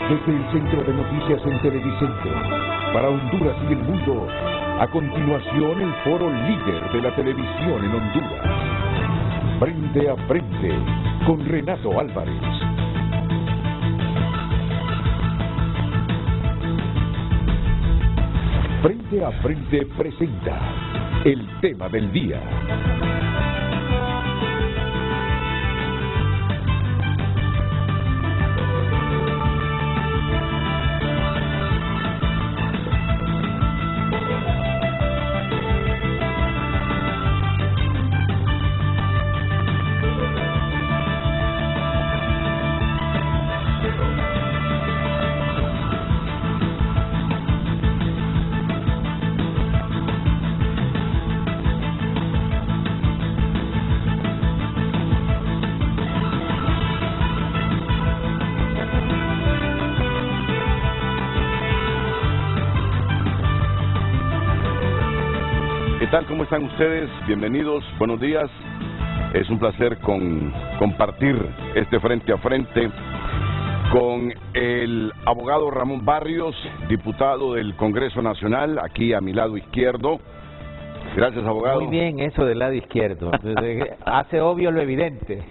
Desde el Centro de Noticias en Televicentro, para Honduras y el mundo, a continuación el foro líder de la televisión en Honduras. Frente a Frente, con Renato Álvarez. Frente a Frente presenta el tema del día. ¿Qué tal? ¿Cómo están ustedes? Bienvenidos, buenos días. Es un placer compartir este frente a frente con el abogado Ramón Barrios, diputado del Congreso Nacional, aquí a mi lado izquierdo. Gracias, abogado. Muy bien, eso del lado izquierdo. Hace obvio lo evidente.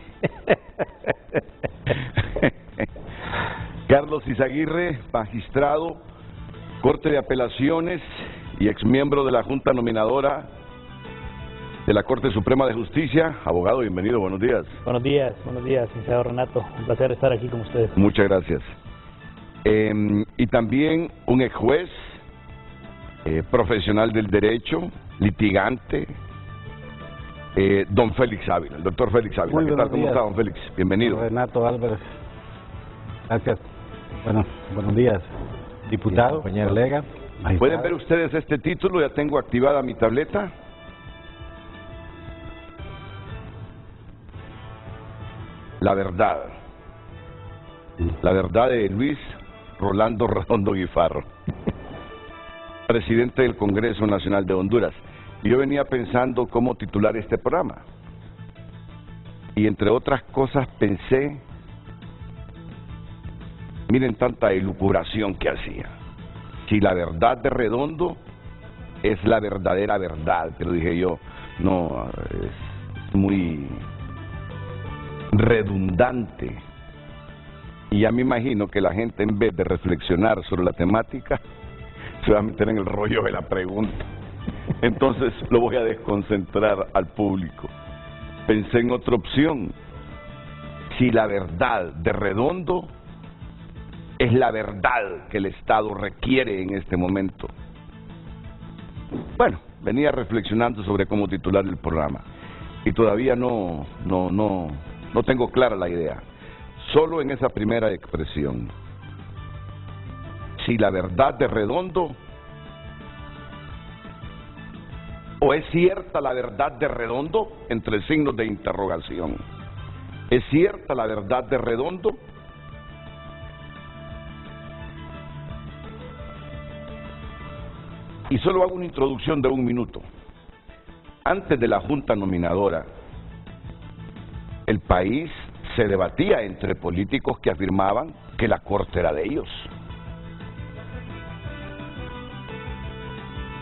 Carlos Izaguirre, magistrado, Corte de Apelaciones y exmiembro de la Junta Nominadora de la Corte Suprema de Justicia. Abogado, bienvenido, buenos días. Buenos días, licenciado Renato. Un placer estar aquí con ustedes. Muchas gracias. Y también un ex juez, profesional del derecho, litigante, don Félix Ávila, el doctor Félix Ávila. ¿Qué tal? ¿Cómo está, don Félix? Bienvenido. Renato Álvarez. Gracias. Bueno, buenos días, diputado, colega. ¿Pueden ver ustedes este título? Ya tengo activada mi tableta. La verdad. La verdad de Luis Rolando Redondo Guifarro, presidente del Congreso Nacional de Honduras. Y yo venía pensando cómo titular este programa. Y entre otras cosas pensé, miren tanta elucubración que hacía. Si la verdad de Redondo es la verdadera verdad, pero dije yo, no, es muy redundante. Y ya me imagino que la gente, en vez de reflexionar sobre la temática, se va a meter en el rollo de la pregunta. Entonces lo voy a desconcentrar al público. Pensé en otra opción. Si la verdad de Redondo es la verdad que el Estado requiere en este momento. Bueno, venía reflexionando sobre cómo titular el programa y todavía no tengo clara la idea. Solo en esa primera expresión. Si la verdad de Redondo, o es cierta la verdad de Redondo, entre signos de interrogación. ¿Es cierta la verdad de Redondo? Y solo hago una introducción de 1 minuto. Antes de la Junta Nominadora, el país se debatía entre políticos que afirmaban que la Corte era de ellos.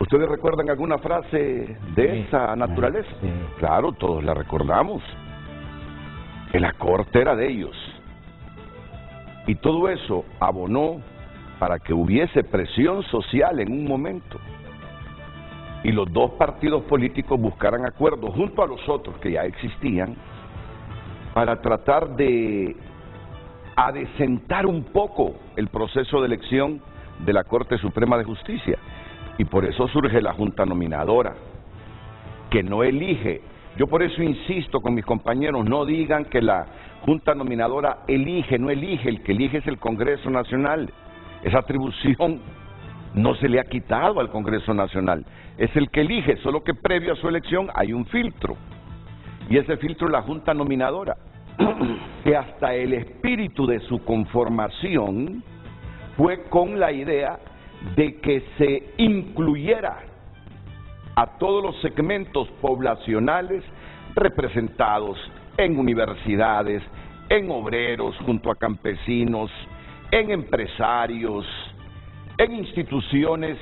¿Ustedes recuerdan alguna frase de esa naturaleza? Sí. Claro, todos la recordamos. Que la Corte era de ellos. Y todo eso abonó para que hubiese presión social en un momento y los dos partidos políticos buscaran acuerdos junto a los otros que ya existían para tratar de adecentar un poco el proceso de elección de la Corte Suprema de Justicia. Y por eso surge la Junta Nominadora, que no elige. Yo por eso insisto con mis compañeros, no digan que la Junta Nominadora elige, no elige, el que elige es el Congreso Nacional. Esa atribución no se le ha quitado al Congreso Nacional, es el que elige, solo que previo a su elección hay un filtro, y ese filtro es la Junta Nominadora, que hasta el espíritu de su conformación fue con la idea de que se incluyera a todos los segmentos poblacionales representados en universidades, en obreros, junto a campesinos, en empresarios, en instituciones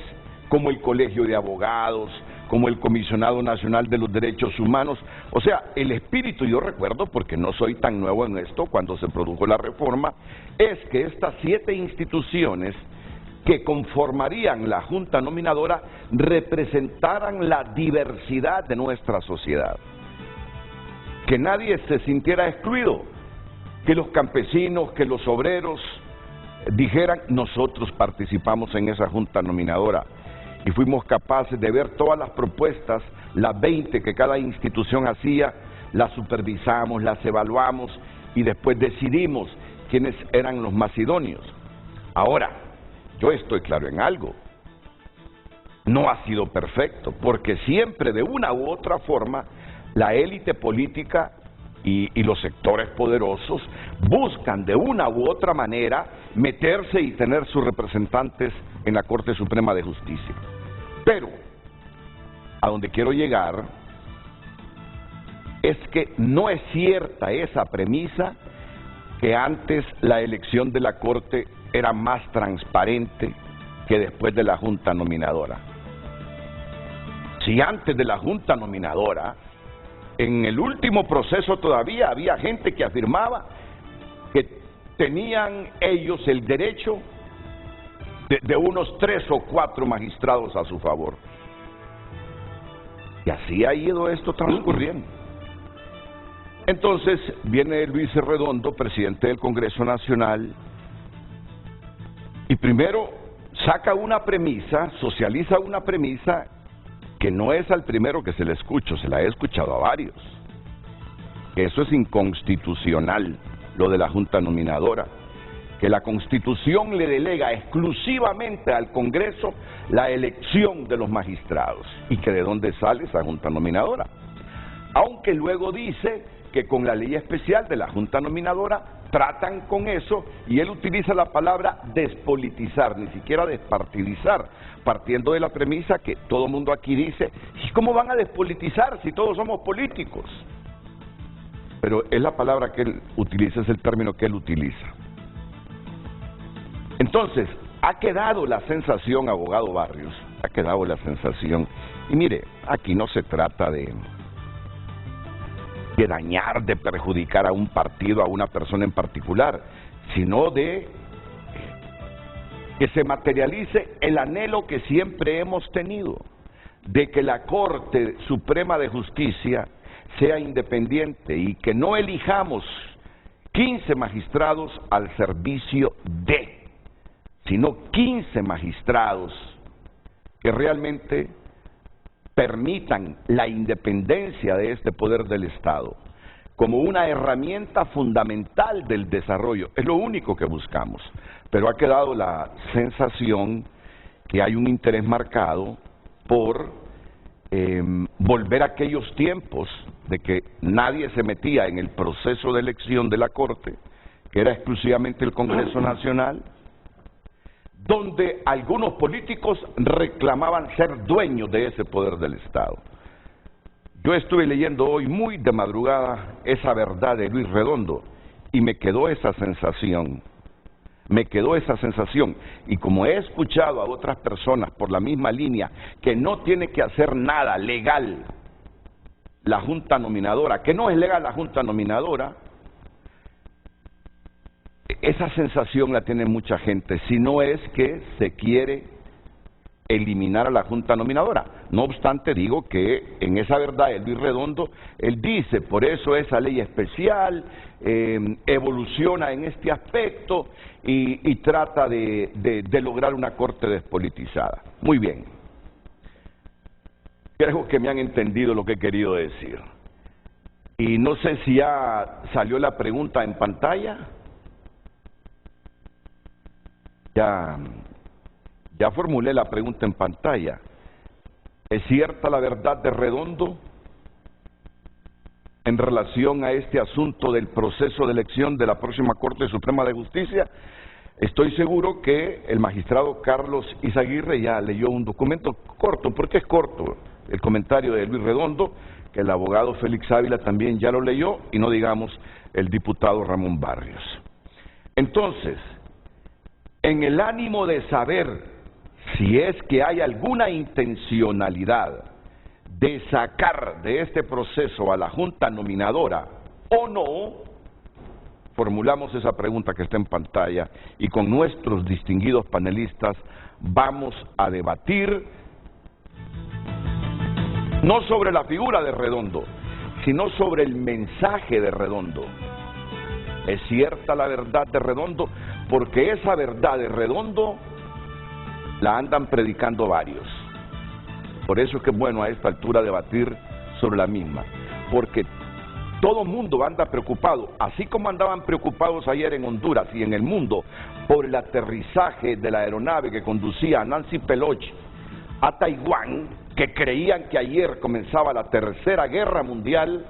como el Colegio de Abogados, como el Comisionado Nacional de los Derechos Humanos. O sea, el espíritu, yo recuerdo, porque no soy tan nuevo en esto, cuando se produjo la reforma, es que estas 7 instituciones que conformarían la Junta Nominadora representaran la diversidad de nuestra sociedad. Que nadie se sintiera excluido, que los campesinos, que los obreros dijeran, nosotros participamos en esa Junta Nominadora y fuimos capaces de ver todas las propuestas, las 20 que cada institución hacía, las supervisamos, las evaluamos y después decidimos quiénes eran los más idóneos. Ahora, yo estoy claro en algo, no ha sido perfecto, porque siempre de una u otra forma la élite política y los sectores poderosos buscan de una u otra manera meterse y tener sus representantes en la Corte Suprema de Justicia. Pero, a donde quiero llegar, es que no es cierta esa premisa que antes la elección de la Corte era más transparente que después de la Junta Nominadora. Si antes de la Junta Nominadora, en el último proceso todavía había gente que afirmaba que tenían ellos el derecho de unos 3 o 4 magistrados a su favor. Y así ha ido esto transcurriendo. Entonces viene Luis Redondo, presidente del Congreso Nacional, y primero saca una premisa, socializa una premisa que no es al primero que se le escucho, se la he escuchado a varios. Eso es inconstitucional, lo de la Junta Nominadora, que la Constitución le delega exclusivamente al Congreso la elección de los magistrados, y que de dónde sale esa Junta Nominadora. Aunque luego dice que con la ley especial de la Junta Nominadora tratan con eso, y él utiliza la palabra despolitizar, ni siquiera despartidizar, partiendo de la premisa que todo el mundo aquí dice, ¿y cómo van a despolitizar si todos somos políticos? Pero es la palabra que él utiliza, es el término que él utiliza. Entonces, ha quedado la sensación, abogado Barrios, ha quedado la sensación, y mire, aquí no se trata de dañar, de perjudicar a un partido, a una persona en particular, sino de que se materialice el anhelo que siempre hemos tenido, de que la Corte Suprema de Justicia sea independiente y que no elijamos 15 magistrados al servicio de, sino 15 magistrados que realmente permitan la independencia de este poder del Estado como una herramienta fundamental del desarrollo. Es lo único que buscamos, pero ha quedado la sensación que hay un interés marcado por volver a aquellos tiempos de que nadie se metía en el proceso de elección de la Corte, que era exclusivamente el Congreso Nacional, donde algunos políticos reclamaban ser dueños de ese poder del Estado. Yo estuve leyendo hoy muy de madrugada esa verdad de Luis Redondo y me quedó esa sensación, y como he escuchado a otras personas por la misma línea que no tiene que hacer nada legal la Junta Nominadora, que no es legal la Junta Nominadora, esa sensación la tiene mucha gente, si no es que se quiere eliminar a la Junta Nominadora. No obstante, digo que en esa verdad de Luis Redondo, él dice, por eso esa ley especial evoluciona en este aspecto y trata de lograr una Corte despolitizada. Muy bien. Creo que me han entendido lo que he querido decir. Y no sé si ya salió la pregunta en pantalla. Ya formulé la pregunta en pantalla. ¿Es cierta la verdad de Redondo en relación a este asunto del proceso de elección de la próxima Corte Suprema de Justicia? Estoy seguro que el magistrado Carlos Izaguirre ya leyó un documento corto. ¿Por qué es corto? El comentario de Luis Redondo, que el abogado Félix Ávila también ya lo leyó, y no digamos el diputado Ramón Barrios. Entonces, en el ánimo de saber si es que hay alguna intencionalidad de sacar de este proceso a la Junta Nominadora o no, formulamos esa pregunta que está en pantalla y con nuestros distinguidos panelistas vamos a debatir no sobre la figura de Redondo, sino sobre el mensaje de Redondo. ¿Es cierta la verdad de Redondo? Porque esa verdad de Redondo la andan predicando varios. Por eso es que es bueno a esta altura debatir sobre la misma, porque todo el mundo anda preocupado, así como andaban preocupados ayer en Honduras y en el mundo por el aterrizaje de la aeronave que conducía a Nancy Pelosi a Taiwán, que creían que ayer comenzaba la Tercera Guerra Mundial.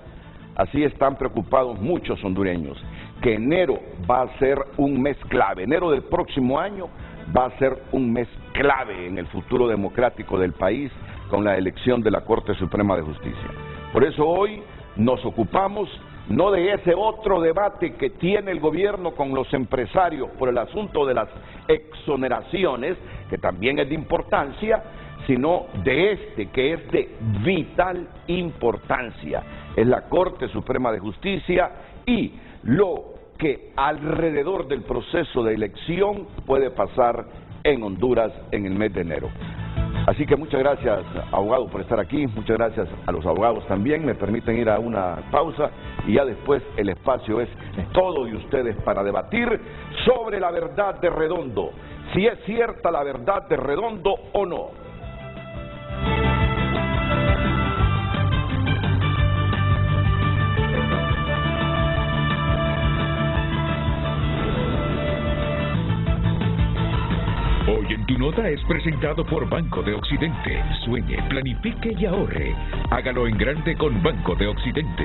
Así están preocupados muchos hondureños, que enero va a ser un mes clave, enero del próximo año va a ser un mes clave en el futuro democrático del país con la elección de la Corte Suprema de Justicia. Por eso hoy nos ocupamos no de ese otro debate que tiene el gobierno con los empresarios por el asunto de las exoneraciones, que también es de importancia, sino de este que es de vital importancia. Es la Corte Suprema de Justicia y lo que alrededor del proceso de elección puede pasar en Honduras en el mes de enero. Así que muchas gracias, abogado, por estar aquí, muchas gracias a los abogados también. Me permiten ir a una pausa y ya después el espacio es todo de ustedes para debatir sobre la verdad de Redondo, si es cierta la verdad de Redondo o no. Hoy en Tu Nota es presentado por Banco de Occidente. Sueñe, planifique y ahorre. Hágalo en grande con Banco de Occidente.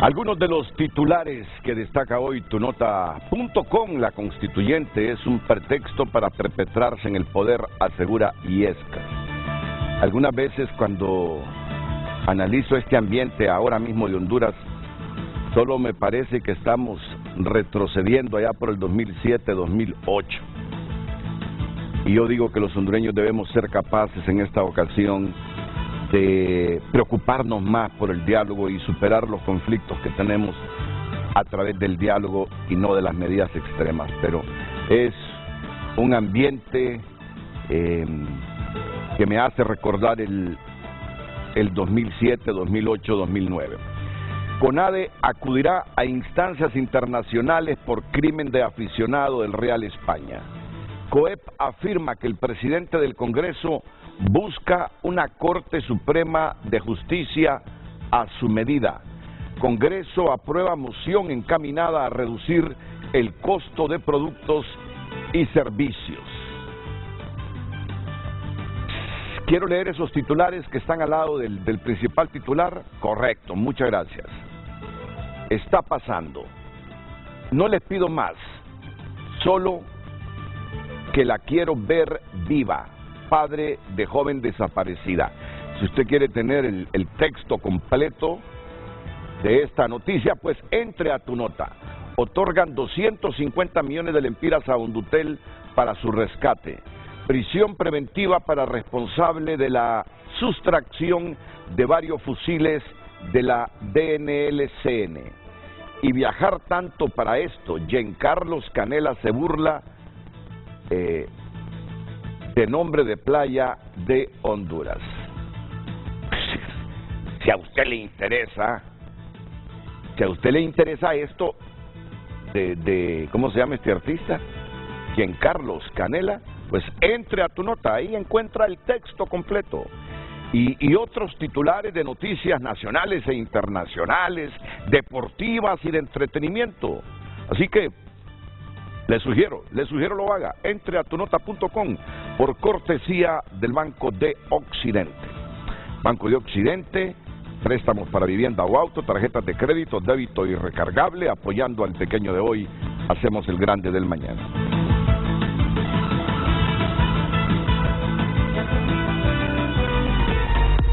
Algunos de los titulares que destaca hoy tunota.com. La constituyente es un pretexto para perpetrarse en el poder, asegura Illescas. Algunas veces cuando analizo este ambiente ahora mismo de Honduras, solo me parece que estamos retrocediendo allá por el 2007-2008. Y yo digo que los hondureños debemos ser capaces en esta ocasión de preocuparnos más por el diálogo y superar los conflictos que tenemos a través del diálogo y no de las medidas extremas. Pero es un ambiente que me hace recordar el 2007, 2008, 2009. CONADE acudirá a instancias internacionales por crimen de aficionado del Real España. COEP afirma que el presidente del Congreso busca una Corte Suprema de Justicia a su medida. Congreso aprueba moción encaminada a reducir el costo de productos y servicios. Quiero leer esos titulares que están al lado del principal titular. Correcto, muchas gracias. Está pasando. No les pido más, solo que la quiero ver viva. Padre de joven desaparecida. Si usted quiere tener el texto completo de esta noticia, pues entre a Tu Nota. Otorgan 250 millones de lempiras a Hondutel para su rescate. Prisión preventiva para responsable de la sustracción de varios fusiles de la DNLCN. Y viajar tanto para esto. Giancarlos Canela se burla de nombre de playa de Honduras. Si a usted le interesa esto de ¿cómo se llama este artista? Giancarlos Canela, pues entre a Tu Nota, ahí encuentra el texto completo. Y otros titulares de noticias nacionales e internacionales, deportivas y de entretenimiento. Así que le sugiero lo haga. Entre a tunota.com por cortesía del Banco de Occidente. Banco de Occidente, préstamos para vivienda o auto, tarjetas de crédito, débito y recargable, apoyando al pequeño de hoy, hacemos el grande del mañana.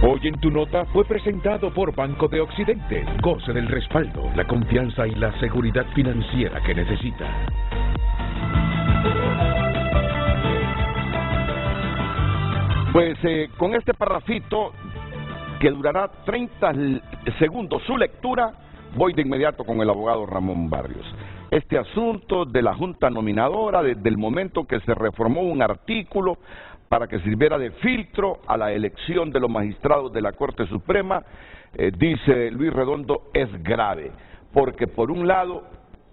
Hoy en Tu Nota fue presentado por Banco de Occidente. Goce del respaldo, la confianza y la seguridad financiera que necesita. Pues con este parrafito, que durará 30 segundos su lectura, voy de inmediato con el abogado Ramón Barrios. Este asunto de la Junta Nominadora, desde el momento que se reformó un artículo para que sirviera de filtro a la elección de los magistrados de la Corte Suprema, dice Luis Redondo, es grave, porque por un lado,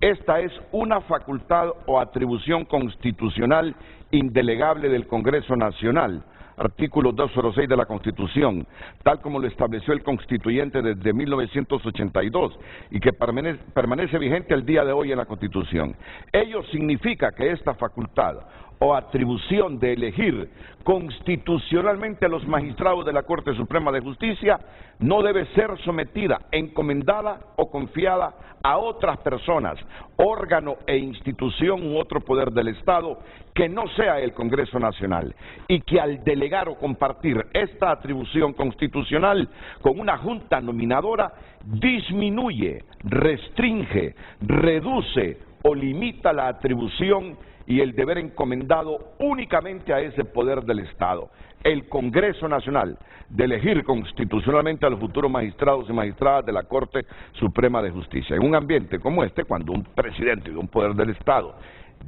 esta es una facultad o atribución constitucional indelegable del Congreso Nacional, artículo 206 de la Constitución, tal como lo estableció el constituyente desde 1982 y que permanece vigente el día de hoy en la Constitución. Ello significa que esta facultad o atribución de elegir constitucionalmente a los magistrados de la Corte Suprema de Justicia no debe ser sometida, encomendada o confiada a otras personas, órgano e institución u otro poder del Estado que no sea el Congreso Nacional, y que al delegar o compartir esta atribución constitucional con una junta nominadora disminuye, restringe, reduce o limita la atribución y el deber encomendado únicamente a ese poder del Estado, el Congreso Nacional, de elegir constitucionalmente a los futuros magistrados y magistradas de la Corte Suprema de Justicia. En un ambiente como este, cuando un presidente de un poder del Estado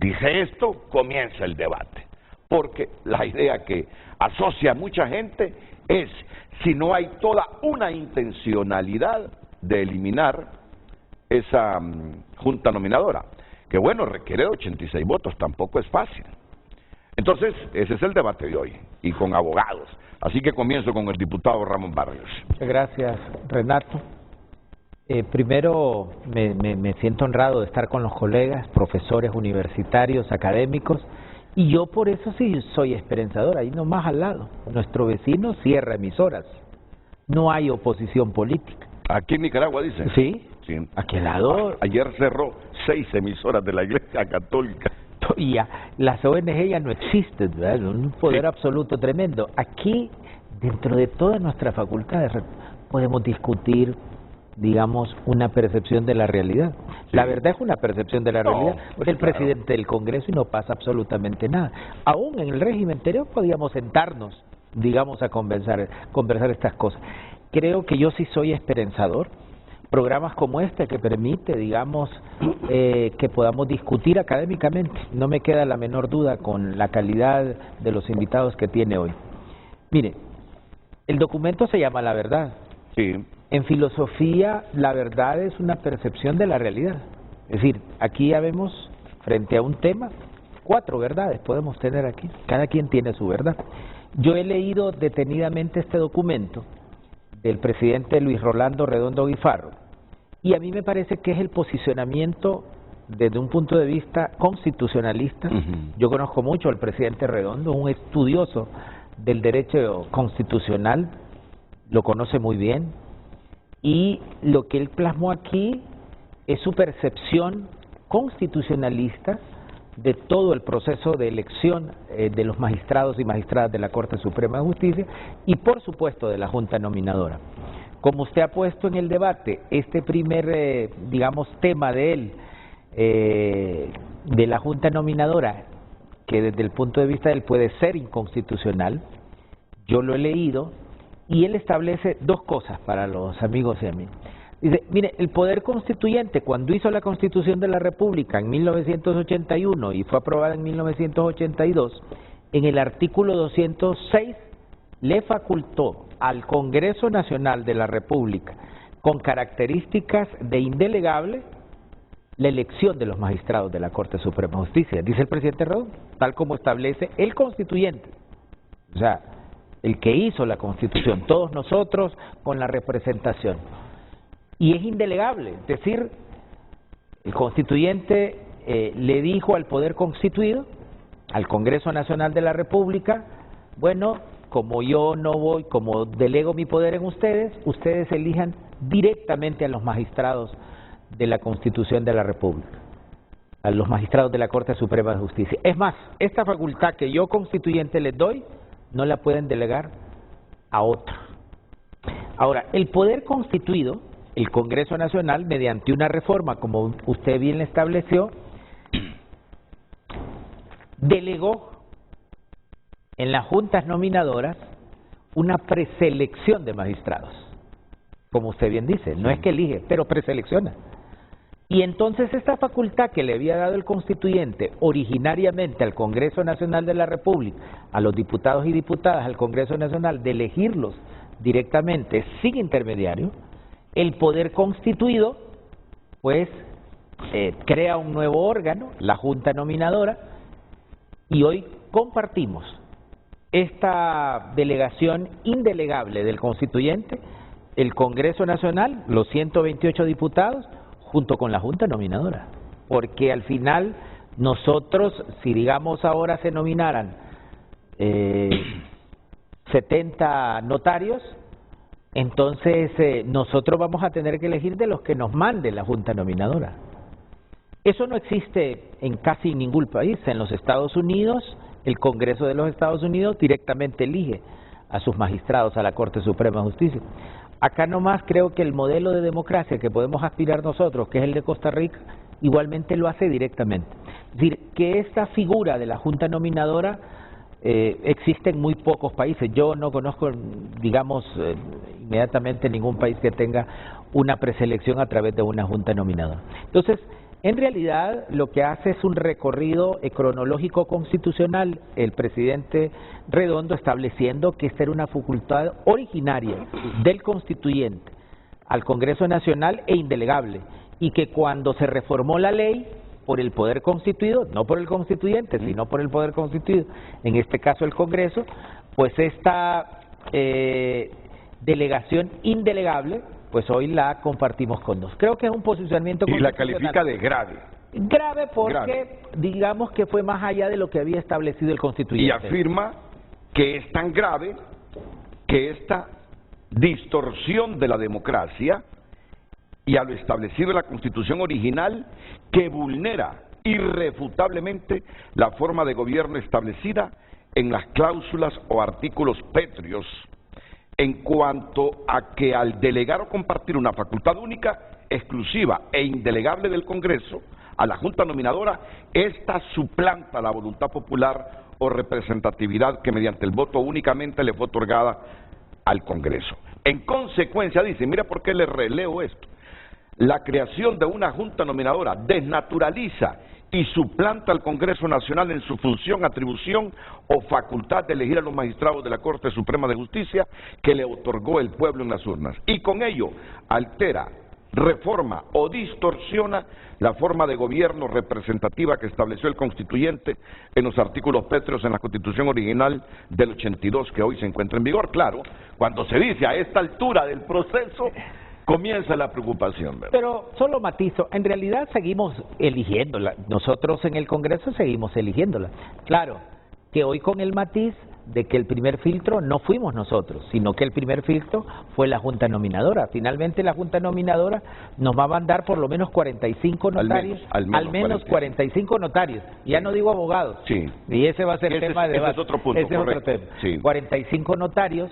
dice esto, comienza el debate, porque la idea que asocia a mucha gente es si no hay toda una intencionalidad de eliminar esa junta nominadora, que bueno, requiere 86 votos, tampoco es fácil. Entonces, ese es el debate de hoy, y con abogados. Así que comienzo con el diputado Ramón Barrios. Muchas gracias, Renato. Primero, me siento honrado de estar con los colegas, profesores universitarios, académicos, y yo por eso sí soy esperanzador, ahí nomás al lado. Nuestro vecino cierra emisoras, no hay oposición política. Aquí en Nicaragua, dicen. Sí, sí. Aquí al lado. Ayer cerró 6 emisoras de la Iglesia Católica. Y ya, las ONG ya no existen, ¿verdad? Un poder absoluto tremendo. Aquí, dentro de todas nuestras facultades, podemos discutir, digamos, una percepción de la realidad. Sí. La verdad es una percepción de la realidad del presidente del Congreso y no pasa absolutamente nada. Aún en el régimen anterior podíamos sentarnos, digamos, a conversar estas cosas. Creo que yo sí soy esperanzador. Programas como este que permite, digamos, que podamos discutir académicamente. No me queda la menor duda con la calidad de los invitados que tiene hoy. Mire, el documento se llama La Verdad. Sí. En filosofía, la verdad es una percepción de la realidad. Es decir, aquí ya vemos, frente a un tema, 4 verdades podemos tener aquí. Cada quien tiene su verdad. Yo he leído detenidamente este documento del presidente Luis Rolando Redondo Guifarro, y a mí me parece que es el posicionamiento desde un punto de vista constitucionalista. Yo conozco mucho al presidente Redondo, un estudioso del derecho constitucional, lo conoce muy bien, y lo que él plasmó aquí es su percepción constitucionalista de todo el proceso de elección de los magistrados y magistradas de la Corte Suprema de Justicia y por supuesto de la Junta Nominadora. Como usted ha puesto en el debate, este primer, digamos, tema de él, de la Junta Nominadora, que desde el punto de vista de él puede ser inconstitucional, yo lo he leído, y él establece 2 cosas para los amigos y a mí. Dice, mire, el Poder Constituyente, cuando hizo la Constitución de la República en 1981 y fue aprobada en 1982, en el artículo 206 le facultó al Congreso Nacional de la República, con características de indelegable, la elección de los magistrados de la Corte Suprema de Justicia, dice el presidente Redondo, tal como establece el constituyente, o sea, el que hizo la Constitución, todos nosotros con la representación. Y es indelegable, es decir, el constituyente le dijo al Poder Constituido, al Congreso Nacional de la República, bueno, como yo no voy, como delego mi poder en ustedes, ustedes elijan directamente a los magistrados de la Constitución de la República, a los magistrados de la Corte Suprema de Justicia. Es más, esta facultad que yo constituyente les doy, no la pueden delegar a otro. Ahora, el poder constituido, el Congreso Nacional, mediante una reforma, como usted bien le estableció, delegó en las juntas nominadoras una preselección de magistrados. Como usted bien dice, no es que elige, pero preselecciona. Y entonces esta facultad que le había dado el constituyente originariamente al Congreso Nacional de la República, a los diputados y diputadas al Congreso Nacional, de elegirlos directamente sin intermediario, el poder constituido pues crea un nuevo órgano, la Junta Nominadora, y hoy compartimos esta delegación indelegable del constituyente, el Congreso Nacional, los 128 diputados, junto con la Junta Nominadora, porque al final nosotros, si digamos ahora se nominaran 70 notarios, entonces nosotros vamos a tener que elegir de los que nos mande la Junta Nominadora. Eso no existe en casi ningún país. En los Estados Unidos, el Congreso de los Estados Unidos directamente elige a sus magistrados a la Corte Suprema de Justicia. Acá nomás creo que el modelo de democracia que podemos aspirar nosotros, que es el de Costa Rica, igualmente lo hace directamente. Es decir, que esta figura de la Junta Nominadora existe en muy pocos países. Yo no conozco, digamos, inmediatamente ningún país que tenga una preselección a través de una Junta Nominadora. Entonces, en realidad, lo que hace es un recorrido cronológico constitucional el presidente Redondo, estableciendo que esta era una facultad originaria del constituyente al Congreso Nacional e indelegable, y que cuando se reformó la ley por el poder constituido, no por el constituyente, sino por el poder constituido, en este caso el Congreso, pues esta delegación indelegable, pues hoy la compartimos con dos. Creo que es un posicionamiento y la califica de grave. Grave porque digamos que fue más allá de lo que había establecido el constituyente. Y afirma que es tan grave que esta distorsión de la democracia y a lo establecido en la Constitución original, que vulnera irrefutablemente la forma de gobierno establecida en las cláusulas o artículos pétreos, en cuanto a que al delegar o compartir una facultad única, exclusiva e indelegable del Congreso a la Junta Nominadora, esta suplanta la voluntad popular o representatividad que mediante el voto únicamente le fue otorgada al Congreso. En consecuencia, dice, mira por qué le releo esto, la creación de una Junta Nominadora desnaturaliza y suplanta al Congreso Nacional en su función, atribución o facultad de elegir a los magistrados de la Corte Suprema de Justicia que le otorgó el pueblo en las urnas, y con ello altera, reforma o distorsiona la forma de gobierno representativa que estableció el constituyente en los artículos pétreos en la Constitución original del 82 que hoy se encuentra en vigor. Claro, cuando se dice a esta altura del proceso, comienza la preocupación, ¿verdad? Pero solo matizo, en realidad seguimos eligiéndola, nosotros en el Congreso seguimos eligiéndola. Claro, que hoy con el matiz de que el primer filtro no fuimos nosotros, sino que el primer filtro fue la Junta Nominadora. Finalmente la Junta Nominadora nos va a mandar por lo menos 45 notarios, al menos 45 notarios, ya no digo abogados, sí. Y ese va a ser tema de debate. Ese es otro punto, ese correcto. Es otro tema. Sí. 45 notarios.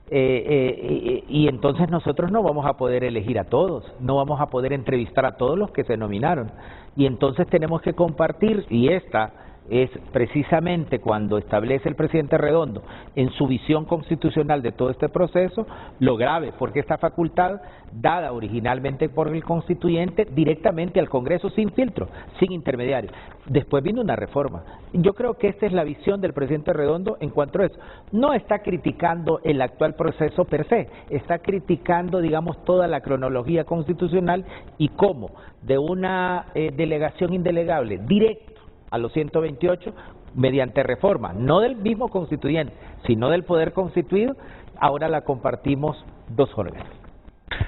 Y entonces nosotros no vamos a poder elegir a todos, no vamos a poder entrevistar a todos los que se nominaron, y entonces tenemos que compartir, y esta es precisamente cuando establece el presidente Redondo en su visión constitucional de todo este proceso, lo grave, porque esta facultad, dada originalmente por el constituyente, directamente al Congreso sin filtro, sin intermediario. Después vino una reforma. Yo creo que esta es la visión del presidente Redondo en cuanto a eso. No está criticando el actual proceso per se, está criticando, digamos, toda la cronología constitucional y cómo de una delegación indelegable directa a los 128, mediante reforma, no del mismo constituyente, sino del poder constituido, ahora la compartimos dos órganos.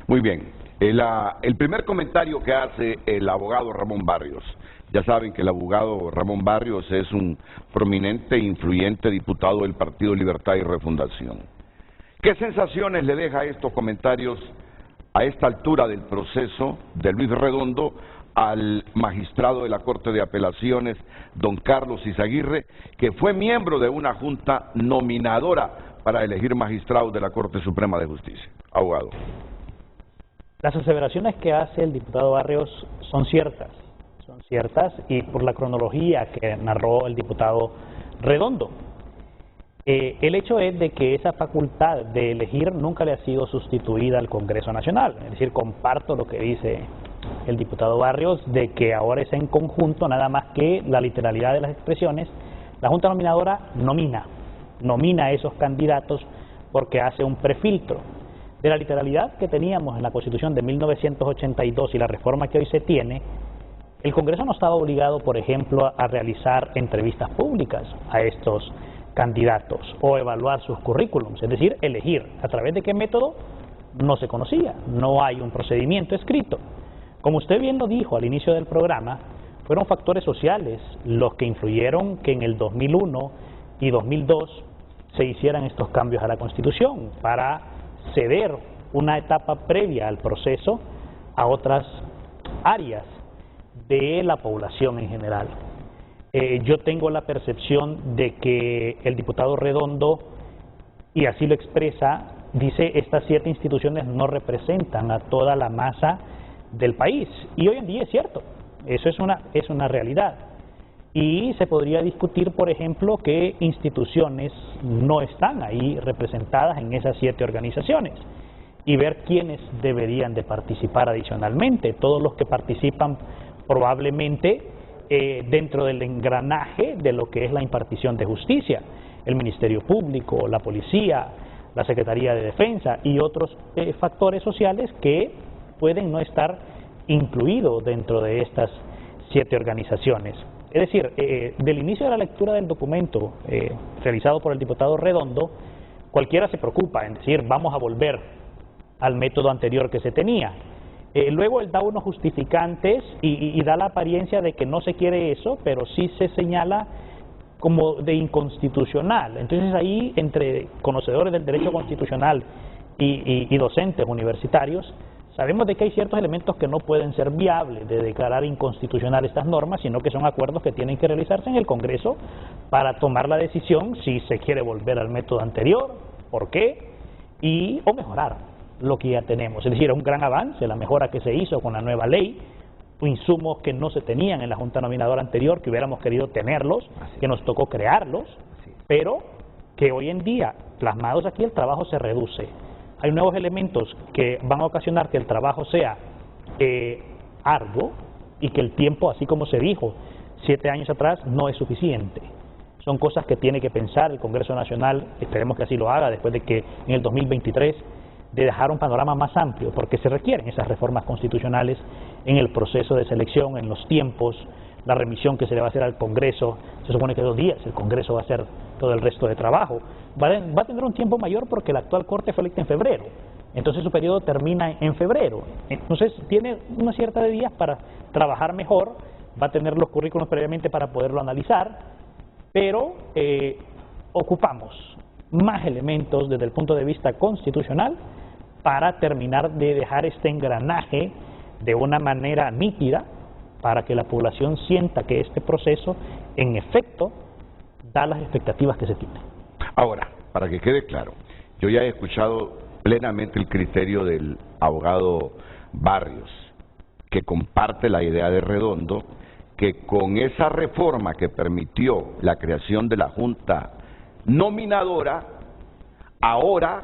Muy bien. El primer comentario que hace el abogado Ramón Barrios. Ya saben que el abogado Ramón Barrios es un prominente e influyente diputado del Partido Libertad y Refundación. ¿Qué sensaciones le deja estos comentarios a esta altura del proceso de Luis Redondo al magistrado de la Corte de Apelaciones, don Carlos Izaguirre, que fue miembro de una junta nominadora para elegir magistrados de la Corte Suprema de Justicia? Abogado. Las aseveraciones que hace el diputado Barrios son ciertas y por la cronología que narró el diputado Redondo. El hecho es de que esa facultad de elegir nunca le ha sido sustituida al Congreso Nacional. Es decir, comparto lo que dice el diputado Barrios de que ahora es en conjunto, nada más que la literalidad de las expresiones. La Junta Nominadora nomina a esos candidatos porque hace un prefiltro. De la literalidad que teníamos en la Constitución de 1982 y la reforma que hoy se tiene, el Congreso no estaba obligado, por ejemplo, a realizar entrevistas públicas a estos candidatos o evaluar sus currículums, es decir, elegir. ¿A través de qué método? No se conocía, no hay un procedimiento escrito. Como usted bien lo dijo al inicio del programa, fueron factores sociales los que influyeron que en el 2001 y 2002 se hicieran estos cambios a la Constitución para ceder una etapa previa al proceso a otras áreas de la población en general. Yo tengo la percepción de que el diputado Redondo, y así lo expresa, dice estas 7 instituciones no representan a toda la masa del país. Y hoy en día es cierto, eso es una realidad. Y se podría discutir, por ejemplo, qué instituciones no están ahí representadas en esas 7 organizaciones y ver quiénes deberían de participar adicionalmente. Todos los que participan probablemente dentro del engranaje de lo que es la impartición de justicia, el Ministerio Público, la Policía, la Secretaría de Defensa y otros factores sociales que pueden no estar incluidos dentro de estas 7 organizaciones. Es decir, del inicio de la lectura del documento realizado por el diputado Redondo, cualquiera se preocupa en decir vamos a volver al método anterior que se tenía. Luego él da unos justificantes y da la apariencia de que no se quiere eso, pero sí se señala como de inconstitucional. Entonces ahí, entre conocedores del derecho constitucional y docentes universitarios, sabemos de que hay ciertos elementos que no pueden ser viables de declarar inconstitucional estas normas, sino que son acuerdos que tienen que realizarse en el Congreso para tomar la decisión si se quiere volver al método anterior, por qué, o mejorar lo que ya tenemos. Es decir, es un gran avance la mejora que se hizo con la nueva ley, insumos que no se tenían en la Junta Nominadora anterior, que hubiéramos querido tenerlos, que nos tocó crearlos, pero que hoy en día, plasmados aquí, el trabajo se reduce. Hay nuevos elementos que van a ocasionar que el trabajo sea arduo y que el tiempo, así como se dijo 7 años atrás, no es suficiente. Son cosas que tiene que pensar el Congreso Nacional, esperemos que así lo haga, después de que en el 2023 de dejar un panorama más amplio, porque se requieren esas reformas constitucionales en el proceso de selección, en los tiempos, la remisión que se le va a hacer al Congreso. Se supone que 2 días el Congreso va a hacer todo el resto de trabajo. Va a tener un tiempo mayor porque la actual Corte fue electa en febrero, entonces su periodo termina en febrero. Entonces tiene una cierta de días para trabajar mejor, va a tener los currículos previamente para poderlo analizar, pero ocupamos más elementos desde el punto de vista constitucional para terminar de dejar este engranaje de una manera nítida para que la población sienta que este proceso en efecto da las expectativas que se tienen. Ahora, para que quede claro, yo ya he escuchado plenamente el criterio del abogado Barrios, que comparte la idea de Redondo, que con esa reforma que permitió la creación de la Junta Nominadora, ahora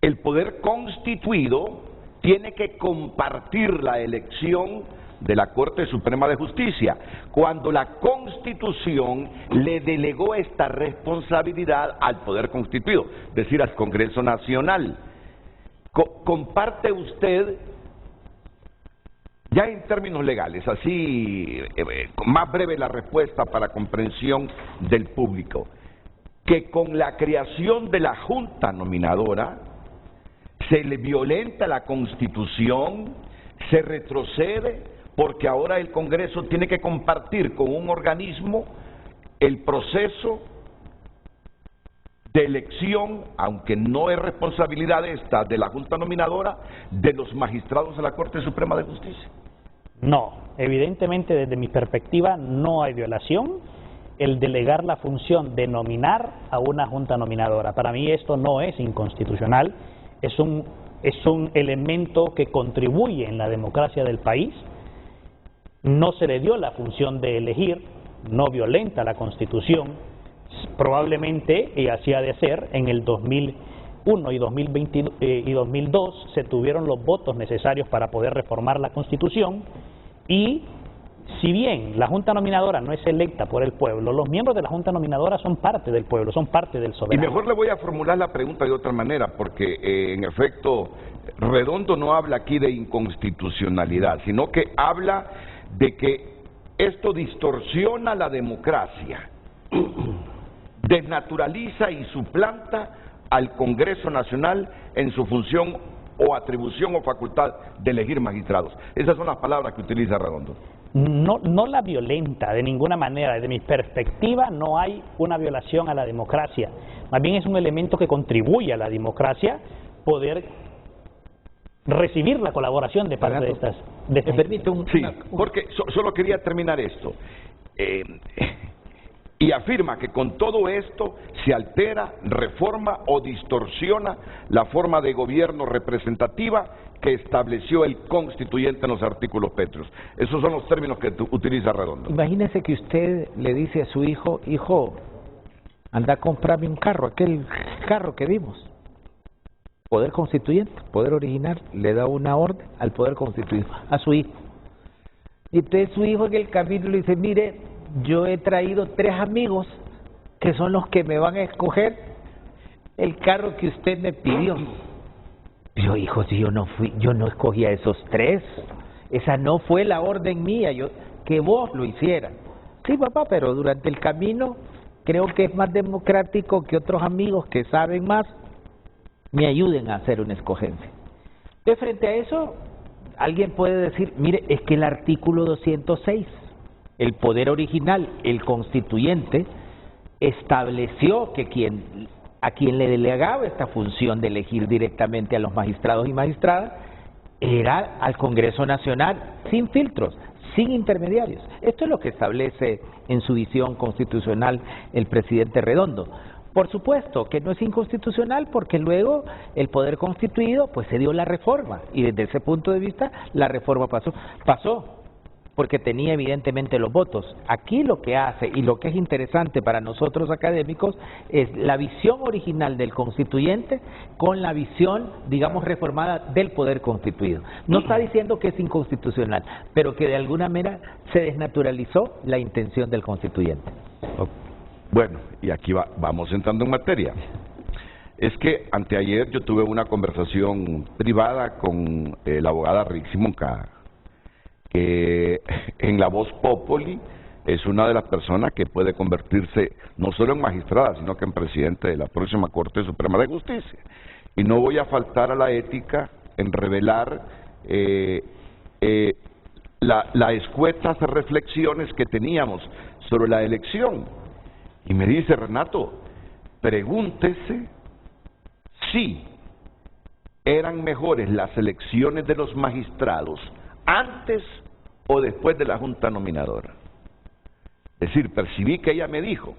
el poder constituido tiene que compartir la elección de la Corte Suprema de Justicia, cuando la Constitución le delegó esta responsabilidad al poder constituido, es decir, al Congreso Nacional. ¿Comparte usted, ya en términos legales, así más breve la respuesta para comprensión del público, que con la creación de la Junta Nominadora se le violenta la Constitución, se retrocede, porque ahora el Congreso tiene que compartir con un organismo el proceso de elección, aunque no es responsabilidad esta de la Junta Nominadora, de los magistrados de la Corte Suprema de Justicia? No, evidentemente desde mi perspectiva no hay violación el delegar la función de nominar a una junta nominadora. Para mí esto no es inconstitucional, es un elemento que contribuye en la democracia del país. No se le dio la función de elegir, no violenta la Constitución, probablemente, y así ha de ser, en el 2001 y 2002 se tuvieron los votos necesarios para poder reformar la Constitución, y si bien la Junta Nominadora no es electa por el pueblo, los miembros de la Junta Nominadora son parte del pueblo, son parte del soberano. Y mejor le voy a formular la pregunta de otra manera, porque en efecto, Redondo no habla aquí de inconstitucionalidad, sino que habla de que esto distorsiona la democracia, desnaturaliza y suplanta al Congreso Nacional en su función o atribución o facultad de elegir magistrados. Esas son las palabras que utiliza Redondo. No la violenta de ninguna manera. Desde mi perspectiva no hay una violación a la democracia. Más bien es un elemento que contribuye a la democracia poder recibir la colaboración de parte de estas... ¿Me permite Sí, porque solo quería terminar esto. Y afirma que con todo esto se altera, reforma o distorsiona la forma de gobierno representativa que estableció el constituyente en los artículos pétreos. Esos son los términos que utiliza Redondo. Imagínese que usted le dice a su hijo, hijo, anda a comprarme un carro, aquel carro que vimos. Poder constituyente, poder original, le da una orden al poder constituyente, a su hijo. Y entonces su hijo en el capítulo dice, mire, yo he traído 3 amigos que son los que me van a escoger el carro que usted me pidió. Yo, hijo, si yo no escogí a esos 3, esa no fue la orden mía, que vos lo hicieras. Sí, papá, pero durante el camino creo que es más democrático que otros amigos que saben más me ayuden a hacer una escogencia. De frente a eso, alguien puede decir, mire, es que el artículo 206, el poder original, el constituyente, estableció que a quien le delegaba esta función de elegir directamente a los magistrados y magistradas era al Congreso Nacional, sin filtros, sin intermediarios. Esto es lo que establece en su visión constitucional el presidente Redondo. Por supuesto que no es inconstitucional porque luego el poder constituido pues se dio la reforma y desde ese punto de vista la reforma pasó porque tenía evidentemente los votos. Aquí lo que hace y lo que es interesante para nosotros académicos es la visión original del constituyente con la visión, digamos, reformada del poder constituido. No está diciendo que es inconstitucional, pero que de alguna manera se desnaturalizó la intención del constituyente. Bueno, y aquí vamos entrando en materia. Es que anteayer yo tuve una conversación privada con la abogada Rixi Moncada, que en la Voz Populi es una de las personas que puede convertirse no solo en magistrada, sino que en presidente de la próxima Corte Suprema de Justicia. Y no voy a faltar a la ética en revelar las escuetas reflexiones que teníamos sobre la elección. Y me dice, Renato, pregúntese si eran mejores las elecciones de los magistrados antes o después de la Junta Nominadora. Es decir, percibí que ella me dijo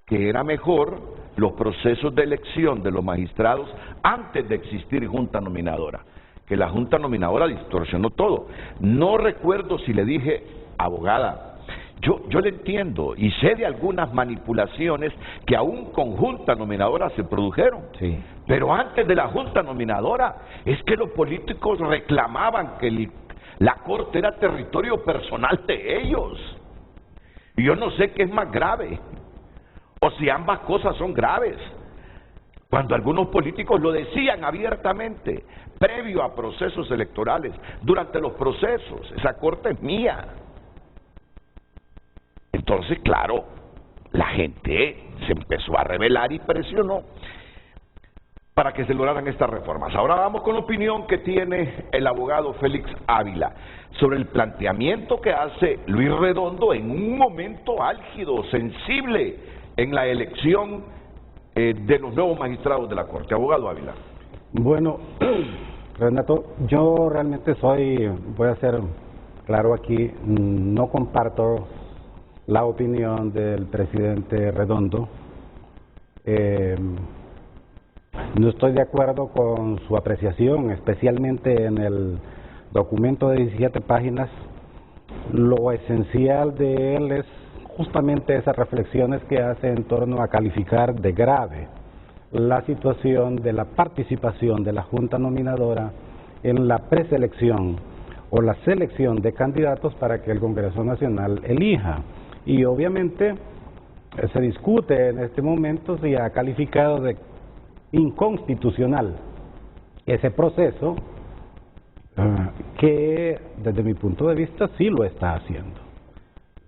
que era mejor los procesos de elección de los magistrados antes de existir Junta Nominadora, que la Junta Nominadora distorsionó todo. No recuerdo si le dije, abogada, yo le entiendo y sé de algunas manipulaciones que aún con Junta Nominadora se produjeron. Sí. Pero antes de la Junta Nominadora es que los políticos reclamaban que la Corte era territorio personal de ellos. Y yo no sé qué es más grave, o si ambas cosas son graves. Cuando algunos políticos lo decían abiertamente, previo a procesos electorales, durante los procesos, esa Corte es mía. Entonces, claro, la gente se empezó a rebelar y presionó para que se lograran estas reformas. Ahora vamos con la opinión que tiene el abogado Félix Ávila sobre el planteamiento que hace Luis Redondo en un momento álgido, sensible en la elección de los nuevos magistrados de la Corte. Abogado Ávila. Bueno, Renato, yo realmente voy a ser claro aquí, no comparto la opinión del presidente Redondo. No estoy de acuerdo con su apreciación, especialmente en el documento de 17 páginas. Lo esencial de él es justamente esas reflexiones que hace en torno a calificar de grave la situación de la participación de la Junta Nominadora en la preselección o la selección de candidatos para que el Congreso Nacional elija. Y obviamente se discute en este momento si ha calificado de inconstitucional ese proceso, que desde mi punto de vista sí lo está haciendo.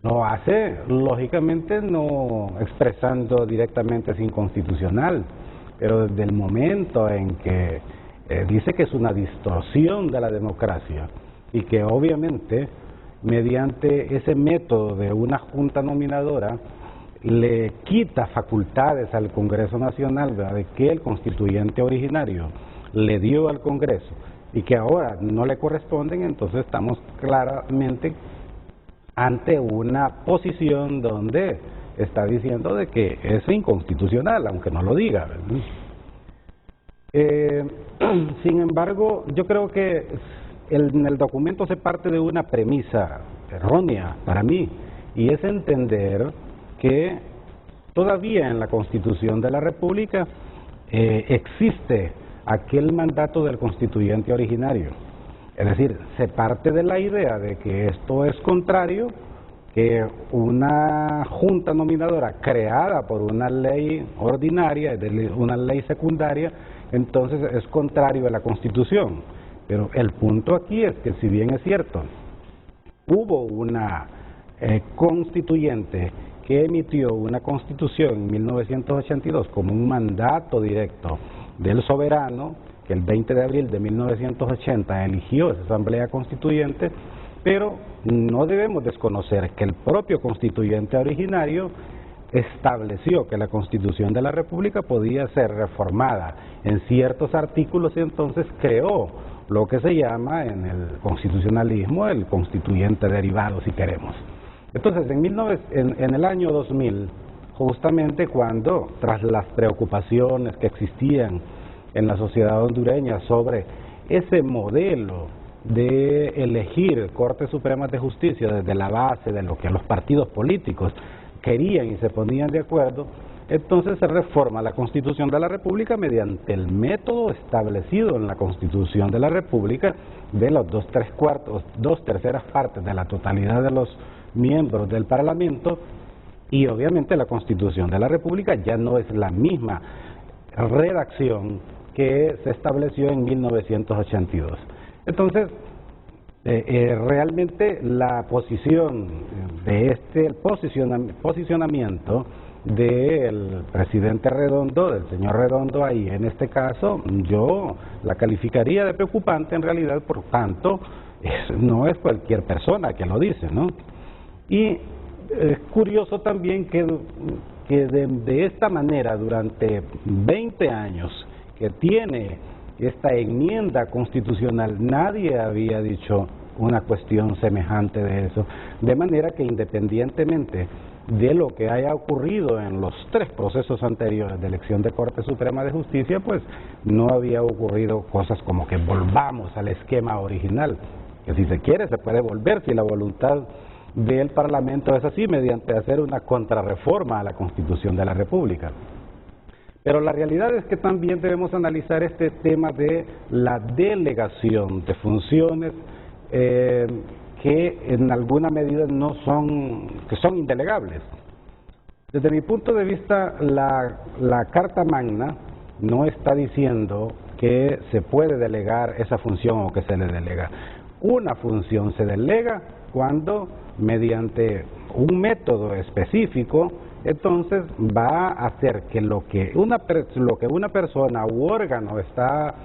Lo hace, lógicamente, no expresando directamente es inconstitucional, pero desde el momento en que dice que es una distorsión de la democracia y que obviamente mediante ese método de una junta nominadora le quita facultades al Congreso Nacional, ¿verdad?, de que el constituyente originario le dio al Congreso y que ahora no le corresponden, entonces estamos claramente ante una posición donde está diciendo de que es inconstitucional, aunque no lo diga, ¿verdad? Sin embargo, yo creo que en el documento se parte de una premisa errónea para mí, y es entender que todavía en la Constitución de la República existe aquel mandato del constituyente originario. Es decir, se parte de la idea de que esto es contrario, que una junta nominadora creada por una ley ordinaria, una ley secundaria, entonces es contrario a la Constitución. Pero el punto aquí es que, si bien es cierto, hubo una constituyente que emitió una constitución en 1982 como un mandato directo del soberano, que el 20 de abril de 1980 eligió esa asamblea constituyente, pero no debemos desconocer que el propio constituyente originario estableció que la Constitución de la República podía ser reformada en ciertos artículos y entonces creó lo que se llama en el constitucionalismo el constituyente derivado, si queremos. Entonces, en el año 2000, justamente cuando, tras las preocupaciones que existían en la sociedad hondureña sobre ese modelo de elegir Cortes Supremas de Justicia desde la base de lo que los partidos políticos querían y se ponían de acuerdo, entonces se reforma la Constitución de la República mediante el método establecido en la Constitución de la República de los dos terceras partes de la totalidad de los miembros del Parlamento, y obviamente la Constitución de la República ya no es la misma redacción que se estableció en 1982. Entonces, realmente la posición de este posicionamiento del presidente Redondo, del señor Redondo ahí, en este caso, yo la calificaría de preocupante en realidad, por tanto, no es cualquier persona que lo dice, ¿no? Y es curioso también que de esta manera, durante 20 años que tiene esta enmienda constitucional, nadie había dicho una cuestión semejante de eso, de manera que independientemente de lo que haya ocurrido en los 3 procesos anteriores de elección de Corte Suprema de Justicia, pues no había ocurrido cosas como que volvamos al esquema original, que si se quiere se puede volver si la voluntad del Parlamento es así, mediante hacer una contrarreforma a la Constitución de la República. Pero la realidad es que también debemos analizar este tema de la delegación de funciones que en alguna medida que son indelegables. Desde mi punto de vista, la Carta Magna no está diciendo que se puede delegar esa función o que se le delega. Una función se delega cuando, mediante un método específico, entonces va a hacer que lo que una persona u órgano está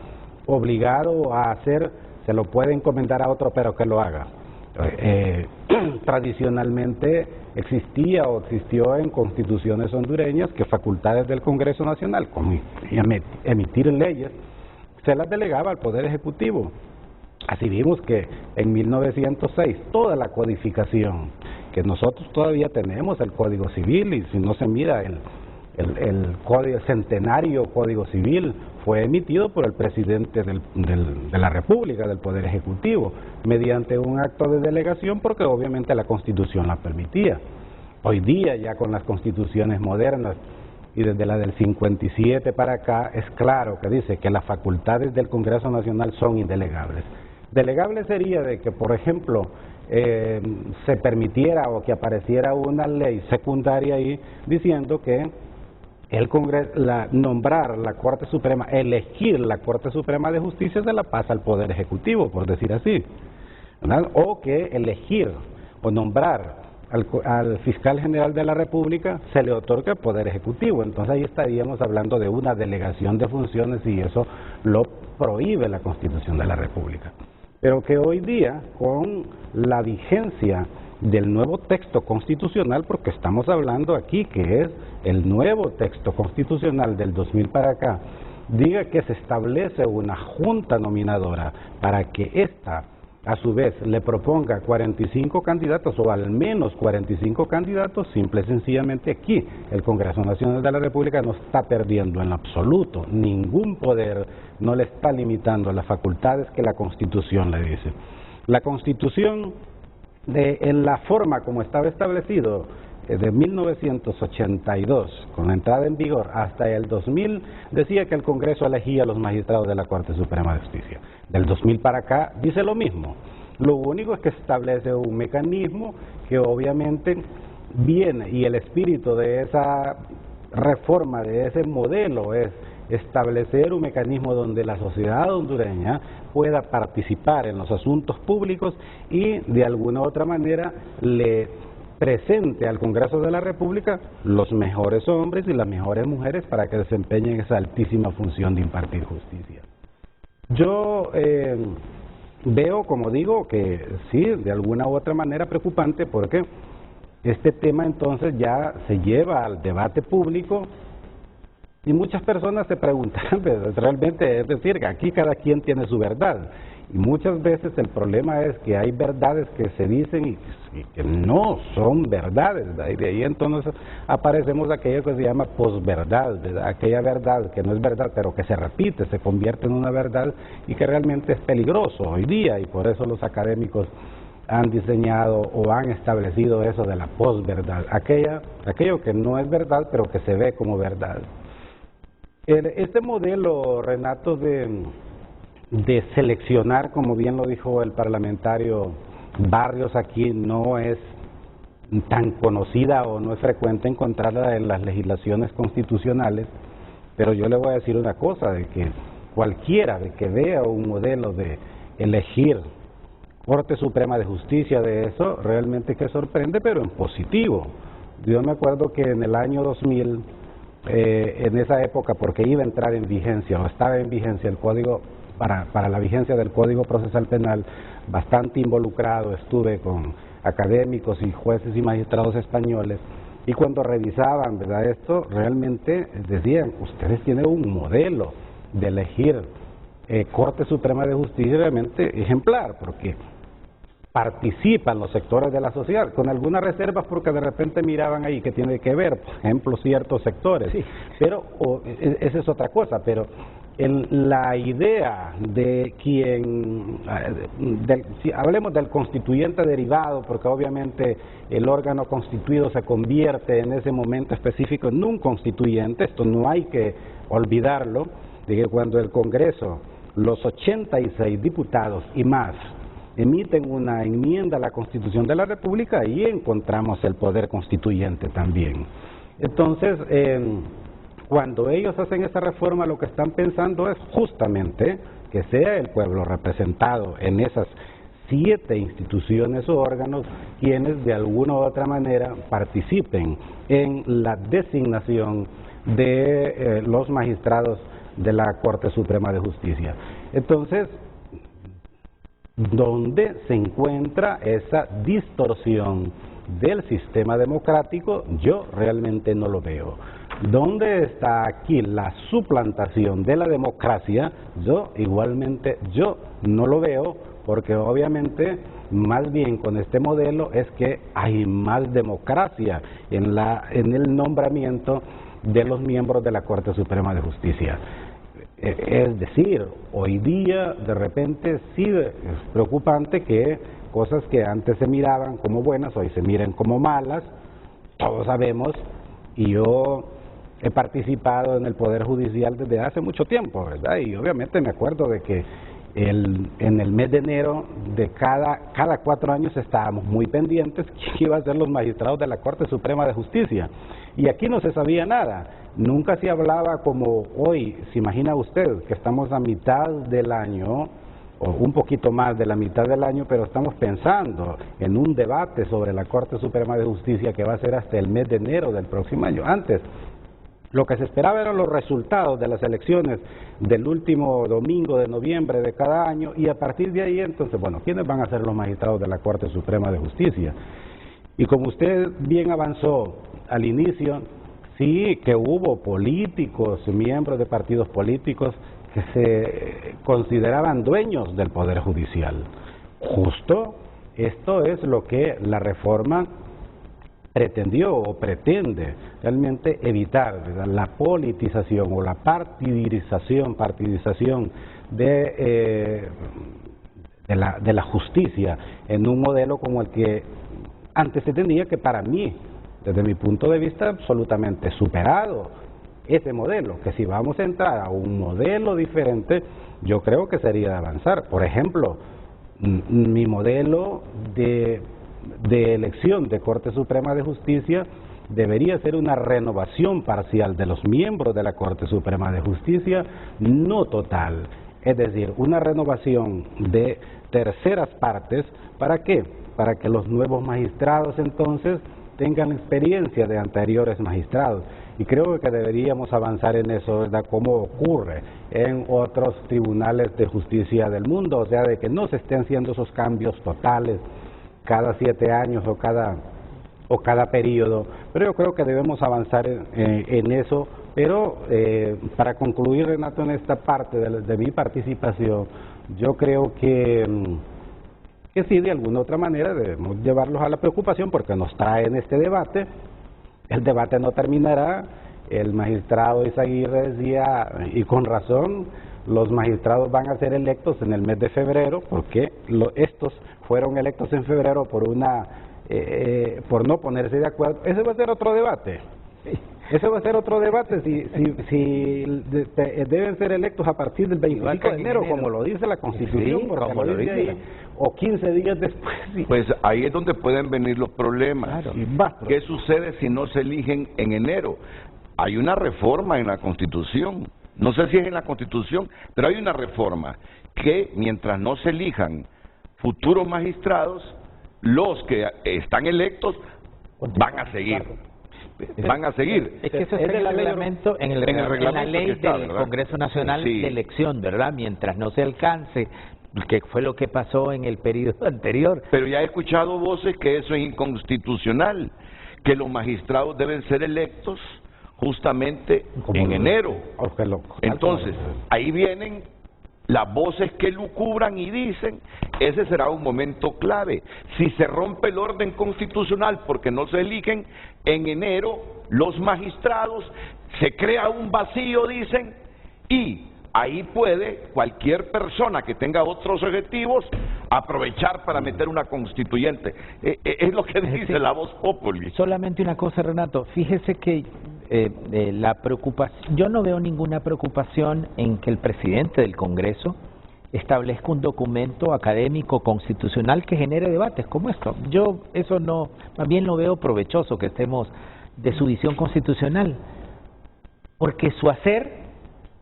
obligado a hacer, se lo puede encomendar a otro, pero que lo haga. Tradicionalmente existió en constituciones hondureñas que facultades del Congreso Nacional, como emitir leyes, se las delegaba al Poder Ejecutivo. Así vimos que en 1906 toda la codificación que nosotros todavía tenemos el Código Civil, y si no se mira el centenario Código Civil fue emitido por el presidente de la República, del Poder Ejecutivo, mediante un acto de delegación, porque obviamente la Constitución la permitía. Hoy día, ya con las constituciones modernas, y desde la del 57 para acá, es claro que dice que las facultades del Congreso Nacional son indelegables. Delegable sería de que, por ejemplo, se permitiera o que apareciera una ley secundaria ahí diciendo que el Congreso, nombrar la Corte Suprema, elegir la Corte Suprema de Justicia se la pasa al Poder Ejecutivo, por decir así, ¿verdad? O que elegir o nombrar al fiscal general de la República se le otorga al Poder Ejecutivo. Entonces ahí estaríamos hablando de una delegación de funciones y eso lo prohíbe la Constitución de la República. Pero que hoy día, con la vigencia del nuevo texto constitucional, porque estamos hablando aquí que es el nuevo texto constitucional del 2000 para acá, diga que se establece una junta nominadora para que ésta a su vez le proponga 45 candidatos o al menos 45 candidatos, simple y sencillamente aquí el Congreso Nacional de la República no está perdiendo en absoluto ningún poder, no le está limitando las facultades que la Constitución le dice. La Constitución, en la forma como estaba establecido de 1982, con la entrada en vigor hasta el 2000, decía que el Congreso elegía a los magistrados de la Corte Suprema de Justicia. Del 2000 para acá dice lo mismo. Lo único es que establece un mecanismo que obviamente viene, y el espíritu de esa reforma, de ese modelo, es establecer un mecanismo donde la sociedad hondureña pueda participar en los asuntos públicos y de alguna u otra manera le presente al Congreso de la República los mejores hombres y las mejores mujeres para que desempeñen esa altísima función de impartir justicia. Yo veo, como digo, que sí, de alguna u otra manera preocupante, porque este tema entonces ya se lleva al debate público y muchas personas se preguntan, realmente, es decir, aquí cada quien tiene su verdad. Y muchas veces el problema es que hay verdades que se dicen y que no son verdades, ¿verdad? Y de ahí entonces aparecemos aquello que se llama posverdad, ¿verdad? Aquella verdad que no es verdad, pero que se repite, se convierte en una verdad y que realmente es peligroso hoy día, y por eso los académicos han diseñado o han establecido eso de la posverdad, aquello que no es verdad, pero que se ve como verdad. Este modelo, Renato, de seleccionar, como bien lo dijo el parlamentario Barrios, aquí no es tan conocida o no es frecuente encontrarla en las legislaciones constitucionales, pero yo le voy a decir una cosa, de que cualquiera de que vea un modelo de elegir Corte Suprema de Justicia, de eso realmente que sorprende, pero en positivo. Yo me acuerdo que en el año 2000, en esa época, porque iba a entrar en vigencia o estaba en vigencia el Código, para la vigencia del Código Procesal Penal, bastante involucrado estuve con académicos y jueces y magistrados españoles, y cuando revisaban, ¿verdad?, esto, realmente decían, ustedes tienen un modelo de elegir Corte Suprema de Justicia realmente ejemplar, porque participan los sectores de la sociedad, con algunas reservas porque de repente miraban ahí que tiene que ver, por ejemplo, ciertos sectores, sí, pero esa es otra cosa, pero la idea de quien, si hablemos del constituyente derivado, porque obviamente el órgano constituido se convierte en ese momento específico en un constituyente, esto no hay que olvidarlo, de que cuando el Congreso, los 86 diputados y más, emiten una enmienda a la Constitución de la República, ahí encontramos el poder constituyente también. Entonces, cuando ellos hacen esa reforma, lo que están pensando es justamente que sea el pueblo representado en esas 7 instituciones o órganos quienes de alguna u otra manera participen en la designación de los magistrados de la Corte Suprema de Justicia. Entonces, ¿dónde se encuentra esa distorsión del sistema democrático? Yo realmente no lo veo. ¿Dónde está aquí la suplantación de la democracia? Yo igualmente no lo veo, porque obviamente más bien con este modelo es que hay más democracia en el nombramiento de los miembros de la Corte Suprema de Justicia. Es decir, hoy día de repente sí es preocupante que cosas que antes se miraban como buenas hoy se miren como malas, todos sabemos, y yo he participado en el Poder Judicial desde hace mucho tiempo, ¿verdad? Y obviamente me acuerdo de que en el mes de enero de cada 4 años estábamos muy pendientes quién iba a ser los magistrados de la Corte Suprema de Justicia. Y aquí no se sabía nada, nunca se hablaba como hoy. Se imagina usted que estamos a mitad del año, o un poquito más de la mitad del año, pero estamos pensando en un debate sobre la Corte Suprema de Justicia que va a ser hasta el mes de enero del próximo año. Antes, lo que se esperaba eran los resultados de las elecciones del último domingo de noviembre de cada año, y a partir de ahí, entonces, bueno, ¿quiénes van a ser los magistrados de la Corte Suprema de Justicia? Y como usted bien avanzó al inicio, sí que hubo políticos, miembros de partidos políticos que se consideraban dueños del Poder Judicial. Justo esto es lo que la reforma pretendió o pretende realmente evitar, ¿verdad?, la politización o la partidización de la justicia en un modelo como el que antes se tenía, que para mí, desde mi punto de vista, absolutamente superado ese modelo, que si vamos a entrar a un modelo diferente, yo creo que sería de avanzar. Por ejemplo, mi modelo de elección de Corte Suprema de Justicia debería ser una renovación parcial de los miembros de la Corte Suprema de Justicia, no total, es decir, una renovación de terceras partes. ¿Para qué? Para que los nuevos magistrados entonces tengan experiencia de anteriores magistrados. Y creo que deberíamos avanzar en eso, ¿verdad?, como ocurre en otros tribunales de justicia del mundo, o sea, de que no se estén haciendo esos cambios totales cada 7 años o cada periodo. Pero yo creo que debemos avanzar en eso. Pero para concluir, Renato, en esta parte de mi participación, yo creo que sí, de alguna otra manera debemos llevarlos a la preocupación, porque nos traen este debate. El debate no terminará. El magistrado Izaguirre decía, y con razón, los magistrados van a ser electos en el mes de febrero, porque estos fueron electos en febrero por no ponerse de acuerdo. Ese va a ser otro debate. Ese va a ser otro debate, si deben ser electos a partir del 25 de enero, como lo dice la Constitución, sí, porque como lo dice ahí, o 15 días después. Sí. Pues ahí es donde pueden venir los problemas. Claro. ¿Qué sucede si no se eligen en enero? Hay una reforma en la Constitución, no sé si es en la Constitución, pero hay una reforma que mientras no se elijan futuros magistrados, los que están electos van a seguir. Van a seguir. Es que eso es el reglamento, en la ley del Congreso Nacional de elección, ¿verdad? Mientras no se alcance, que fue lo que pasó en el periodo anterior. Pero ya he escuchado voces que eso es inconstitucional, que los magistrados deben ser electos justamente en enero. Entonces, ahí vienen las voces que lucubran y dicen, ese será un momento clave. Si se rompe el orden constitucional porque no se eligen en enero los magistrados, se crea un vacío, dicen, y ahí puede cualquier persona que tenga otros objetivos aprovechar para meter una constituyente. Es lo que dice la voz populi. Solamente una cosa, Renato, fíjese que la preocupación, yo no veo ninguna preocupación en que el presidente del Congreso establezca un documento académico constitucional que genere debates como esto. Yo eso no, más bien lo veo provechoso que estemos de su visión constitucional, porque su hacer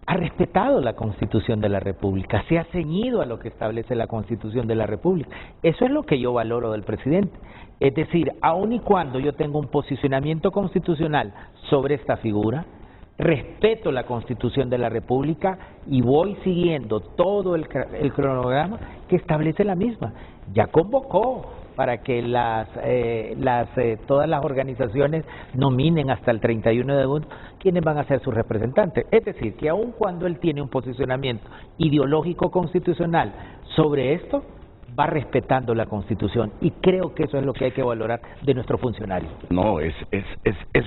ha respetado la Constitución de la República, se ha ceñido a lo que establece la Constitución de la República. Eso es lo que yo valoro del presidente. Es decir, aun y cuando yo tengo un posicionamiento constitucional sobre esta figura, respeto la Constitución de la República y voy siguiendo todo el cronograma que establece la misma. Ya convocó para que todas las organizaciones nominen hasta el 31 de agosto quienes van a ser sus representantes. Es decir, que aun cuando él tiene un posicionamiento ideológico constitucional sobre esto, va respetando la Constitución, y creo que eso es lo que hay que valorar de nuestros funcionarios. No, es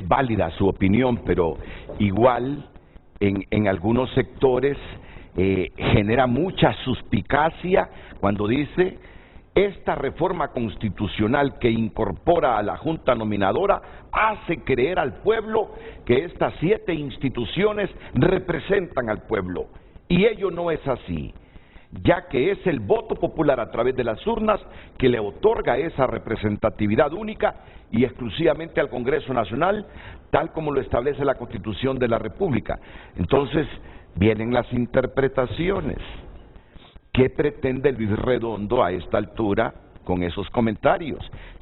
válida su opinión, pero igual en algunos sectores genera mucha suspicacia cuando dice: esta reforma constitucional que incorpora a la Junta Nominadora hace creer al pueblo que estas 7 instituciones representan al pueblo. Y ello no es así, ya que es el voto popular a través de las urnas que le otorga esa representatividad única y exclusivamente al Congreso Nacional, tal como lo establece la Constitución de la República. Entonces vienen las interpretaciones. ¿Qué pretende Luis Redondo a esta altura con esos comentarios,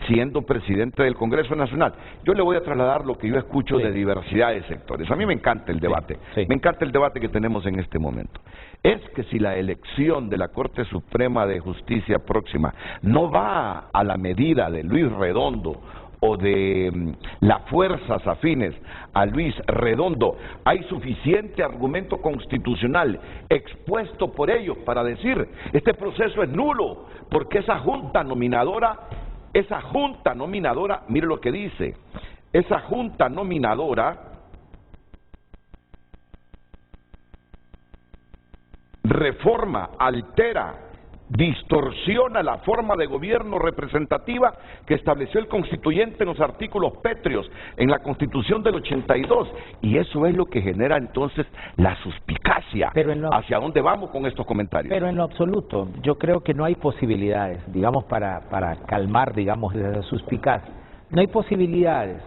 siendo presidente del Congreso Nacional? Yo le voy a trasladar lo que yo escucho de diversidad de sectores. A mí me encanta el debate, me encanta el debate que tenemos en este momento. Es que si la elección de la Corte Suprema de Justicia próxima no va a la medida de Luis Redondo o de las fuerzas afines a Luis Redondo, hay suficiente argumento constitucional expuesto por ellos para decir: este proceso es nulo, porque esa junta nominadora, mire lo que dice, esa junta nominadora reforma, altera, distorsiona la forma de gobierno representativa que estableció el constituyente en los artículos pétreos en la Constitución del 82, y eso es lo que genera entonces la suspicacia hacia dónde vamos con estos comentarios. Pero en lo absoluto, yo creo que no hay posibilidades, digamos, para calmar, digamos, esa suspicacia. No hay posibilidades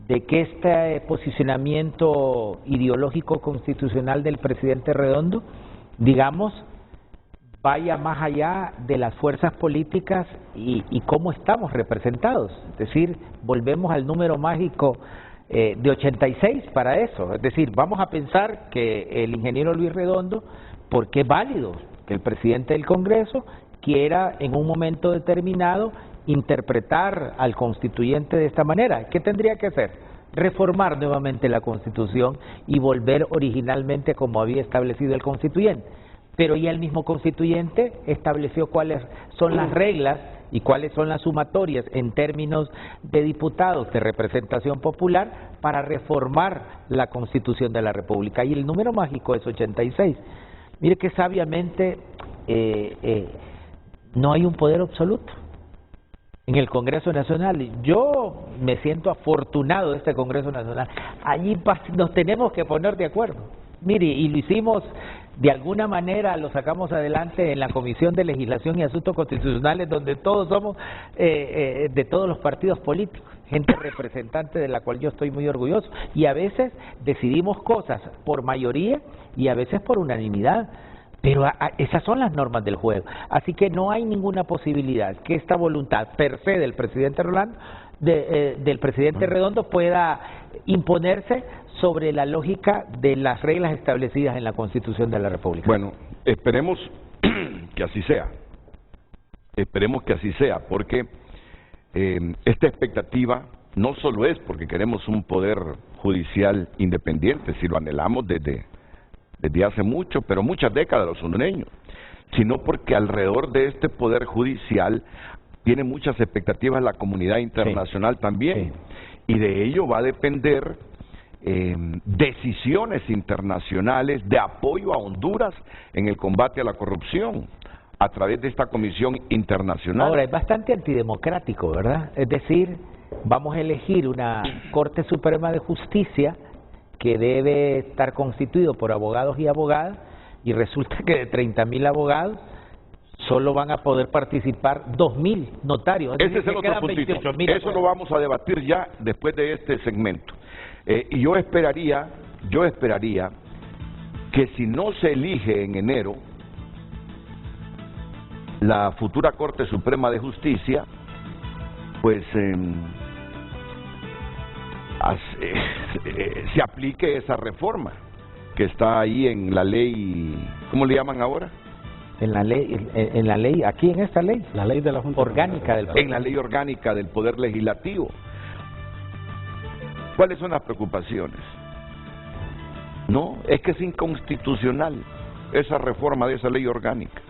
de que este posicionamiento ideológico constitucional del presidente Redondo, digamos, vaya más allá de las fuerzas políticas y cómo estamos representados. Es decir, volvemos al número mágico de 86 para eso. Es decir, vamos a pensar que el ingeniero Luis Redondo, porque es válido que el presidente del Congreso quiera en un momento determinado interpretar al constituyente de esta manera. ¿Qué tendría que hacer? Reformar nuevamente la Constitución y volver originalmente como había establecido el constituyente. Pero ya el mismo constituyente estableció cuáles son las reglas y cuáles son las sumatorias en términos de diputados de representación popular para reformar la Constitución de la República. Y el número mágico es 86. Mire que sabiamente no hay un poder absoluto en el Congreso Nacional. Yo me siento afortunado de este Congreso Nacional. Allí nos tenemos que poner de acuerdo. Mire, y lo hicimos de alguna manera, lo sacamos adelante en la Comisión de Legislación y Asuntos Constitucionales, donde todos somos de todos los partidos políticos, gente representante de la cual yo estoy muy orgulloso, y a veces decidimos cosas por mayoría y a veces por unanimidad. Pero esas son las normas del juego. Así que no hay ninguna posibilidad que esta voluntad per se del presidente del presidente Redondo pueda imponerse sobre la lógica de las reglas establecidas en la Constitución de la República. Bueno, esperemos que así sea. Esperemos que así sea, porque esta expectativa no solo es porque queremos un poder judicial independiente, si lo anhelamos desde hace mucho, pero muchas décadas los hondureños, sino porque alrededor de este poder judicial tiene muchas expectativas la comunidad internacional también, y de ello va a depender decisiones internacionales de apoyo a Honduras en el combate a la corrupción a través de esta comisión internacional. Ahora, es bastante antidemocrático, ¿verdad? Es decir, vamos a elegir una Corte Suprema de Justicia que debe estar constituido por abogados y abogadas, y resulta que de 30,000 abogados solo van a poder participar 2,000 notarios. Ese es el otro puntito. Eso lo vamos a debatir ya después de este segmento. Y yo esperaría que si no se elige en enero la futura Corte Suprema de Justicia, pues se aplique esa reforma que está ahí en la ley, ¿cómo le llaman ahora? En la ley, aquí en esta ley, la ley de la Junta orgánica del Poder. En la ley orgánica del Poder Legislativo. ¿Cuáles son las preocupaciones? No, es que es inconstitucional esa reforma de esa ley orgánica.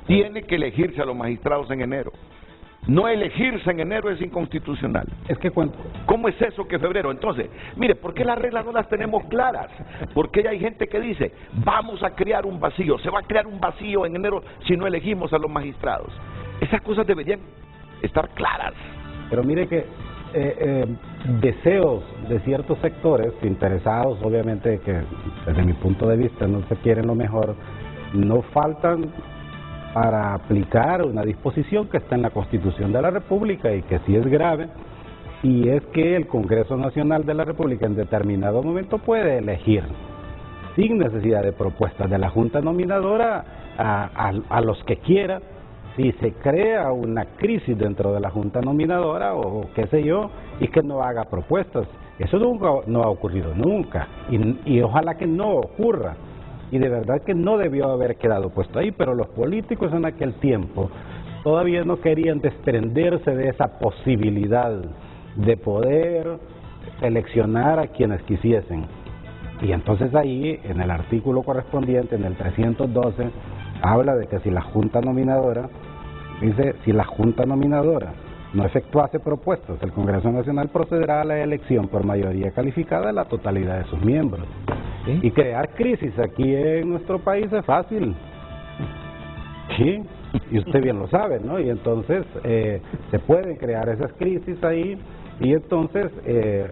Tiene que elegirse a los magistrados en enero. No elegirse en enero es inconstitucional. Es que ¿Cómo es eso que febrero? Entonces, mire, ¿por qué las reglas no las tenemos claras? Porque hay gente que dice, vamos a crear un vacío, se va a crear un vacío en enero si no elegimos a los magistrados. Esas cosas deberían estar claras. Pero mire que deseos de ciertos sectores interesados, obviamente que desde mi punto de vista no se quieren lo mejor, no faltan para aplicar una disposición que está en la Constitución de la República y que sí es grave, y es que el Congreso Nacional de la República en determinado momento puede elegir, sin necesidad de propuestas de la Junta Nominadora, a los que quiera, si se crea una crisis dentro de la Junta Nominadora o qué sé yo, y que no haga propuestas. Eso nunca no ha ocurrido, nunca, y ojalá que no ocurra. Y de verdad que no debió haber quedado puesto ahí, pero los políticos en aquel tiempo todavía no querían desprenderse de esa posibilidad de poder seleccionar a quienes quisiesen. Y entonces ahí, en el artículo correspondiente, en el 312, habla de que si la Junta Nominadora, dice, si la Junta Nominadora no efectuase propuestas, el Congreso Nacional procederá a la elección por mayoría calificada de la totalidad de sus miembros. ¿Sí? Y crear crisis aquí en nuestro país es fácil. Sí, y usted bien lo sabe, ¿no? Y entonces se pueden crear esas crisis ahí, y entonces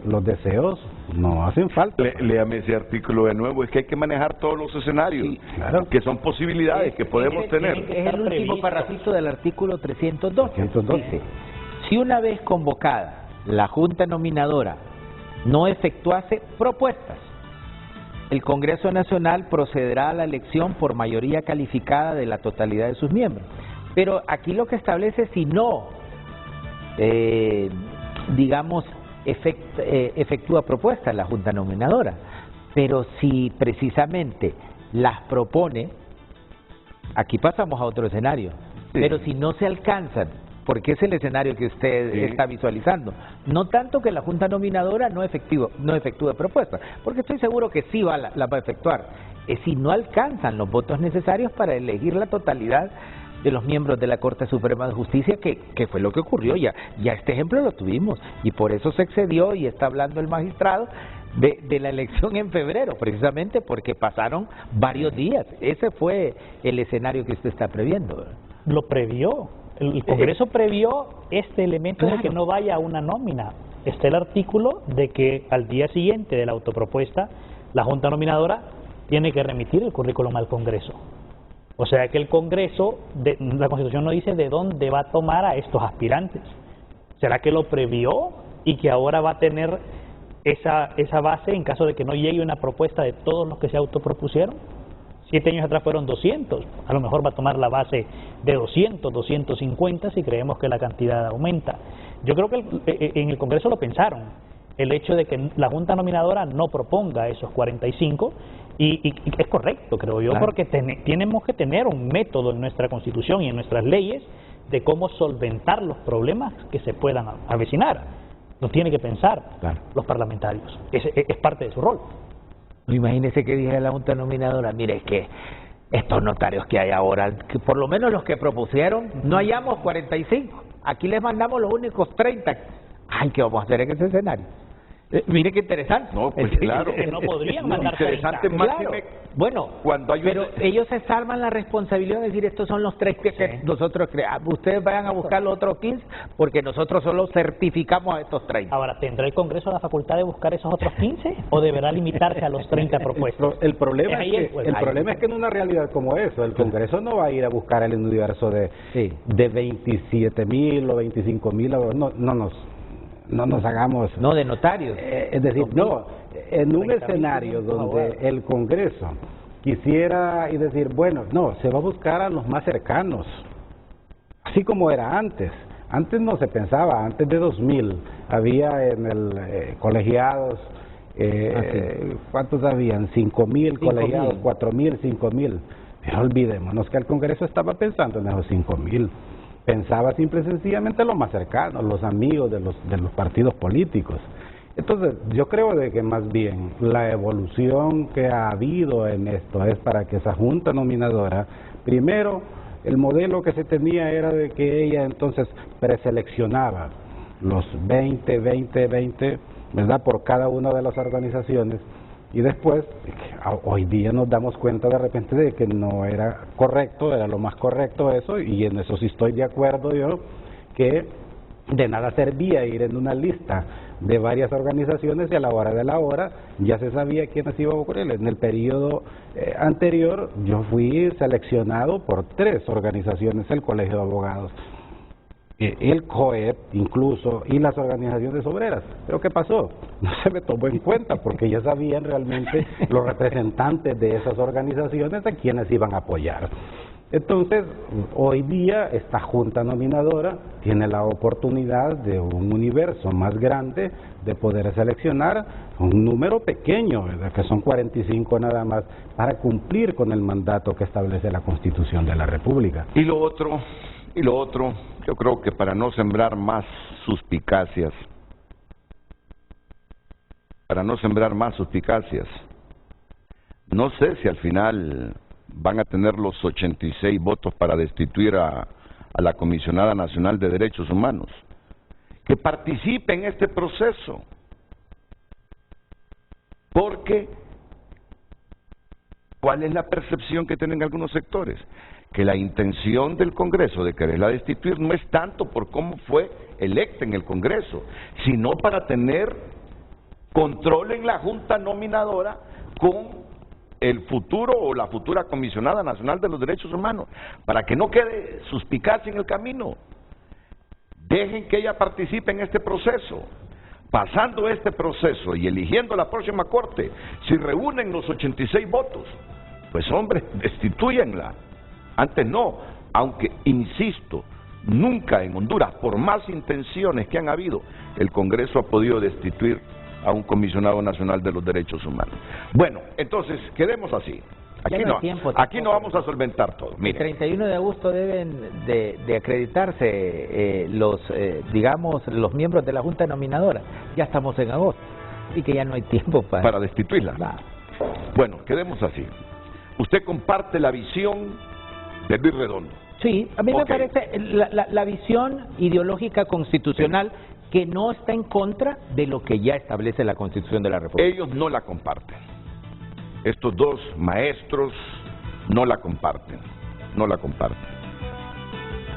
los deseos no hacen falta. Léame ese artículo de nuevo, es que hay que manejar todos los escenarios, sí, claro, que son posibilidades que podemos tener. Es el último parrafito del artículo 302. Dice, si una vez convocada la Junta Nominadora no efectuase propuestas, el Congreso Nacional procederá a la elección por mayoría calificada de la totalidad de sus miembros. Pero aquí lo que establece, si no, digamos, efectúa propuestas la Junta Nominadora, pero si precisamente las propone, aquí pasamos a otro escenario, sí, pero si no se alcanzan, porque es el escenario que usted está visualizando. No tanto que la Junta Nominadora no efectúe propuestas, porque estoy seguro que sí la va a efectuar. Es si no alcanzan los votos necesarios para elegir la totalidad de los miembros de la Corte Suprema de Justicia, que fue lo que ocurrió. Ya este ejemplo lo tuvimos, y por eso se excedió y está hablando el magistrado de la elección en febrero, precisamente porque pasaron varios días. Ese fue el escenario que usted está previendo. Lo previó. El Congreso previó este elemento de que no vaya a una nómina. Está el artículo de que al día siguiente de la autopropuesta, la Junta Nominadora tiene que remitir el currículum al Congreso. O sea que el Congreso, la Constitución no dice de dónde va a tomar a estos aspirantes. ¿Será que lo previó y que ahora va a tener esa base en caso de que no llegue una propuesta de todos los que se autopropusieron? 7 años atrás fueron 200, a lo mejor va a tomar la base de 200, 250 si creemos que la cantidad aumenta. Yo creo que en el Congreso lo pensaron, el hecho de que la Junta Nominadora no proponga esos 45, y es correcto, creo yo, claro, porque tenemos que tener un método en nuestra Constitución y en nuestras leyes de cómo solventar los problemas que se puedan avecinar. Lo tiene que pensar, claro, los parlamentarios, es parte de su rol. Imagínese que dije a la Junta Nominadora, mire, es que estos notarios que hay ahora, que por lo menos los que propusieron, no hallamos 45, aquí les mandamos los únicos 30. Ay, ¿qué vamos a hacer en ese escenario? Mire qué interesante. No, pues claro. Que no podrían mandar 30. Interesante, claro. Bueno, cuando hay pero ellos se salvan la responsabilidad de decir, estos son los 3 que nosotros creamos. Ustedes vayan a buscar los otros 15, porque nosotros solo certificamos a estos 30. Ahora, ¿tendrá el Congreso la facultad de buscar esos otros 15 o deberá limitarse a los 30 propuestos? El problema es que en una realidad como eso, el Congreso no va a ir a buscar el universo de 27.000 o 25.000, no nos hagamos... No, de notarios. Es decir, no, en un escenario donde el Congreso quisiera y decir, bueno, no, se va a buscar a los más cercanos, así como era antes. Antes no se pensaba, antes de 2000 había en el colegiados, ¿cuántos habían? 5.000 colegiados, 4.000, 5.000. Pero olvidémonos que el Congreso estaba pensando en esos 5.000. Pensaba simple y sencillamente lo más cercano, los amigos de los partidos políticos. Entonces, yo creo de que más bien la evolución que ha habido en esto es para que esa Junta Nominadora, primero, el modelo que se tenía era de que ella entonces preseleccionaba los 20, ¿verdad?, por cada una de las organizaciones, y después, hoy día nos damos cuenta de repente de que no era correcto, era lo más correcto eso, y en eso sí estoy de acuerdo yo, que de nada servía ir en una lista de varias organizaciones y a la hora de la hora ya se sabía quiénes iban a ocurrir. En el periodo anterior yo fui seleccionado por 3 organizaciones, el Colegio de Abogados, el COEP incluso, y las organizaciones obreras. ¿Pero qué pasó? No se me tomó en cuenta porque ya sabían realmente los representantes de esas organizaciones a quienes iban a apoyar. Entonces, hoy día esta junta nominadora tiene la oportunidad de un universo más grande de poder seleccionar un número pequeño, ¿verdad?, que son 45 nada más, para cumplir con el mandato que establece la Constitución de la República. Y lo otro, yo creo que para no sembrar más suspicacias, no sé si al final van a tener los 86 votos para destituir a la Comisionada Nacional de Derechos Humanos, que participe en este proceso, porque ¿cuál es la percepción que tienen algunos sectores? Que la intención del Congreso de quererla destituir no es tanto por cómo fue electa en el Congreso, sino para tener control en la Junta Nominadora con el futuro o la futura Comisionada Nacional de los Derechos Humanos, para que no quede suspicacia en el camino. Dejen que ella participe en este proceso. Pasando este proceso y eligiendo la próxima Corte, si reúnen los 86 votos, pues hombre, destituyanla. Antes no, aunque insisto, nunca en Honduras, por más intenciones que han habido, el Congreso ha podido destituir a un Comisionado Nacional de los Derechos Humanos. Bueno, entonces, quedemos así. Aquí no vamos a solventar todo. Mire. El 31 de agosto deben de acreditarse digamos, los miembros de la Junta Nominadora. Ya estamos en agosto y que ya no hay tiempo para destituirla. Bueno, quedemos así. Usted comparte la visión de Luis Redondo. Sí, a mí me parece la visión ideológica constitucional que no está en contra de lo que ya establece la Constitución de la República. Ellos no la comparten. Estos dos maestros no la comparten.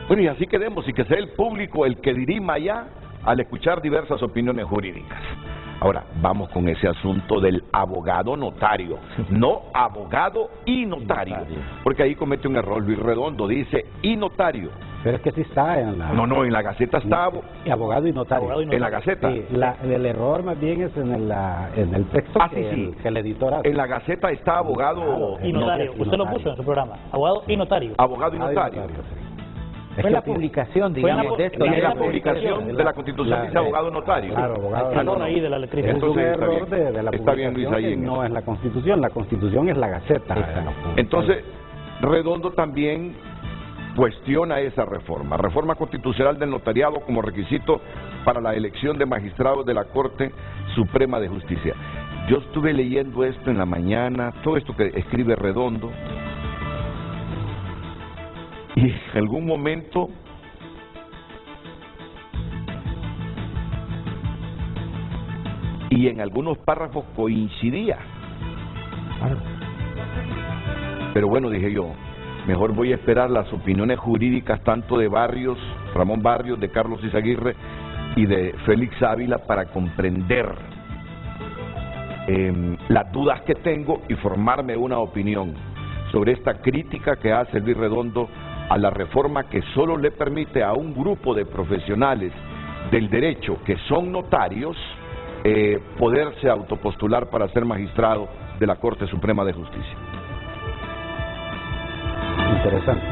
Bueno, y así quedemos, y que sea el público el que dirima ya al escuchar diversas opiniones jurídicas. Ahora, vamos con ese asunto del abogado notario, no abogado y notario, porque ahí comete un error Luis Redondo, dice y notario. Pero es que sí está en la... No, en la Gaceta está... abogado y notario. En la Gaceta. Sí, el error más bien es en el texto que el editor hace. En la Gaceta está abogado y notario. Usted lo puso en su programa, abogado y notario. Abogado y notario. Fue la publicación, digamos, de esto. La publicación de la Constitución dice abogado notario. Claro, abogado notario. Ahí de la letriz. Es un error de la publicación, Luis, ahí no es la Constitución. La Constitución es la Gaceta. Entonces, Redondo también cuestiona esa reforma constitucional del notariado como requisito para la elección de magistrados de la Corte Suprema de Justicia. Yo estuve leyendo esto en la mañana, todo esto que escribe Redondo, y en algún momento y en algunos párrafos coincidía. Pero bueno, dije yo, mejor voy a esperar las opiniones jurídicas tanto de Barrios, Ramón Barrios, de Carlos Izaguirre y de Félix Ávila para comprender las dudas que tengo y formarme una opinión sobre esta crítica que hace Luis Redondo a la reforma que solo le permite a un grupo de profesionales del derecho que son notarios poderse autopostular para ser magistrado de la Corte Suprema de Justicia. Interesante.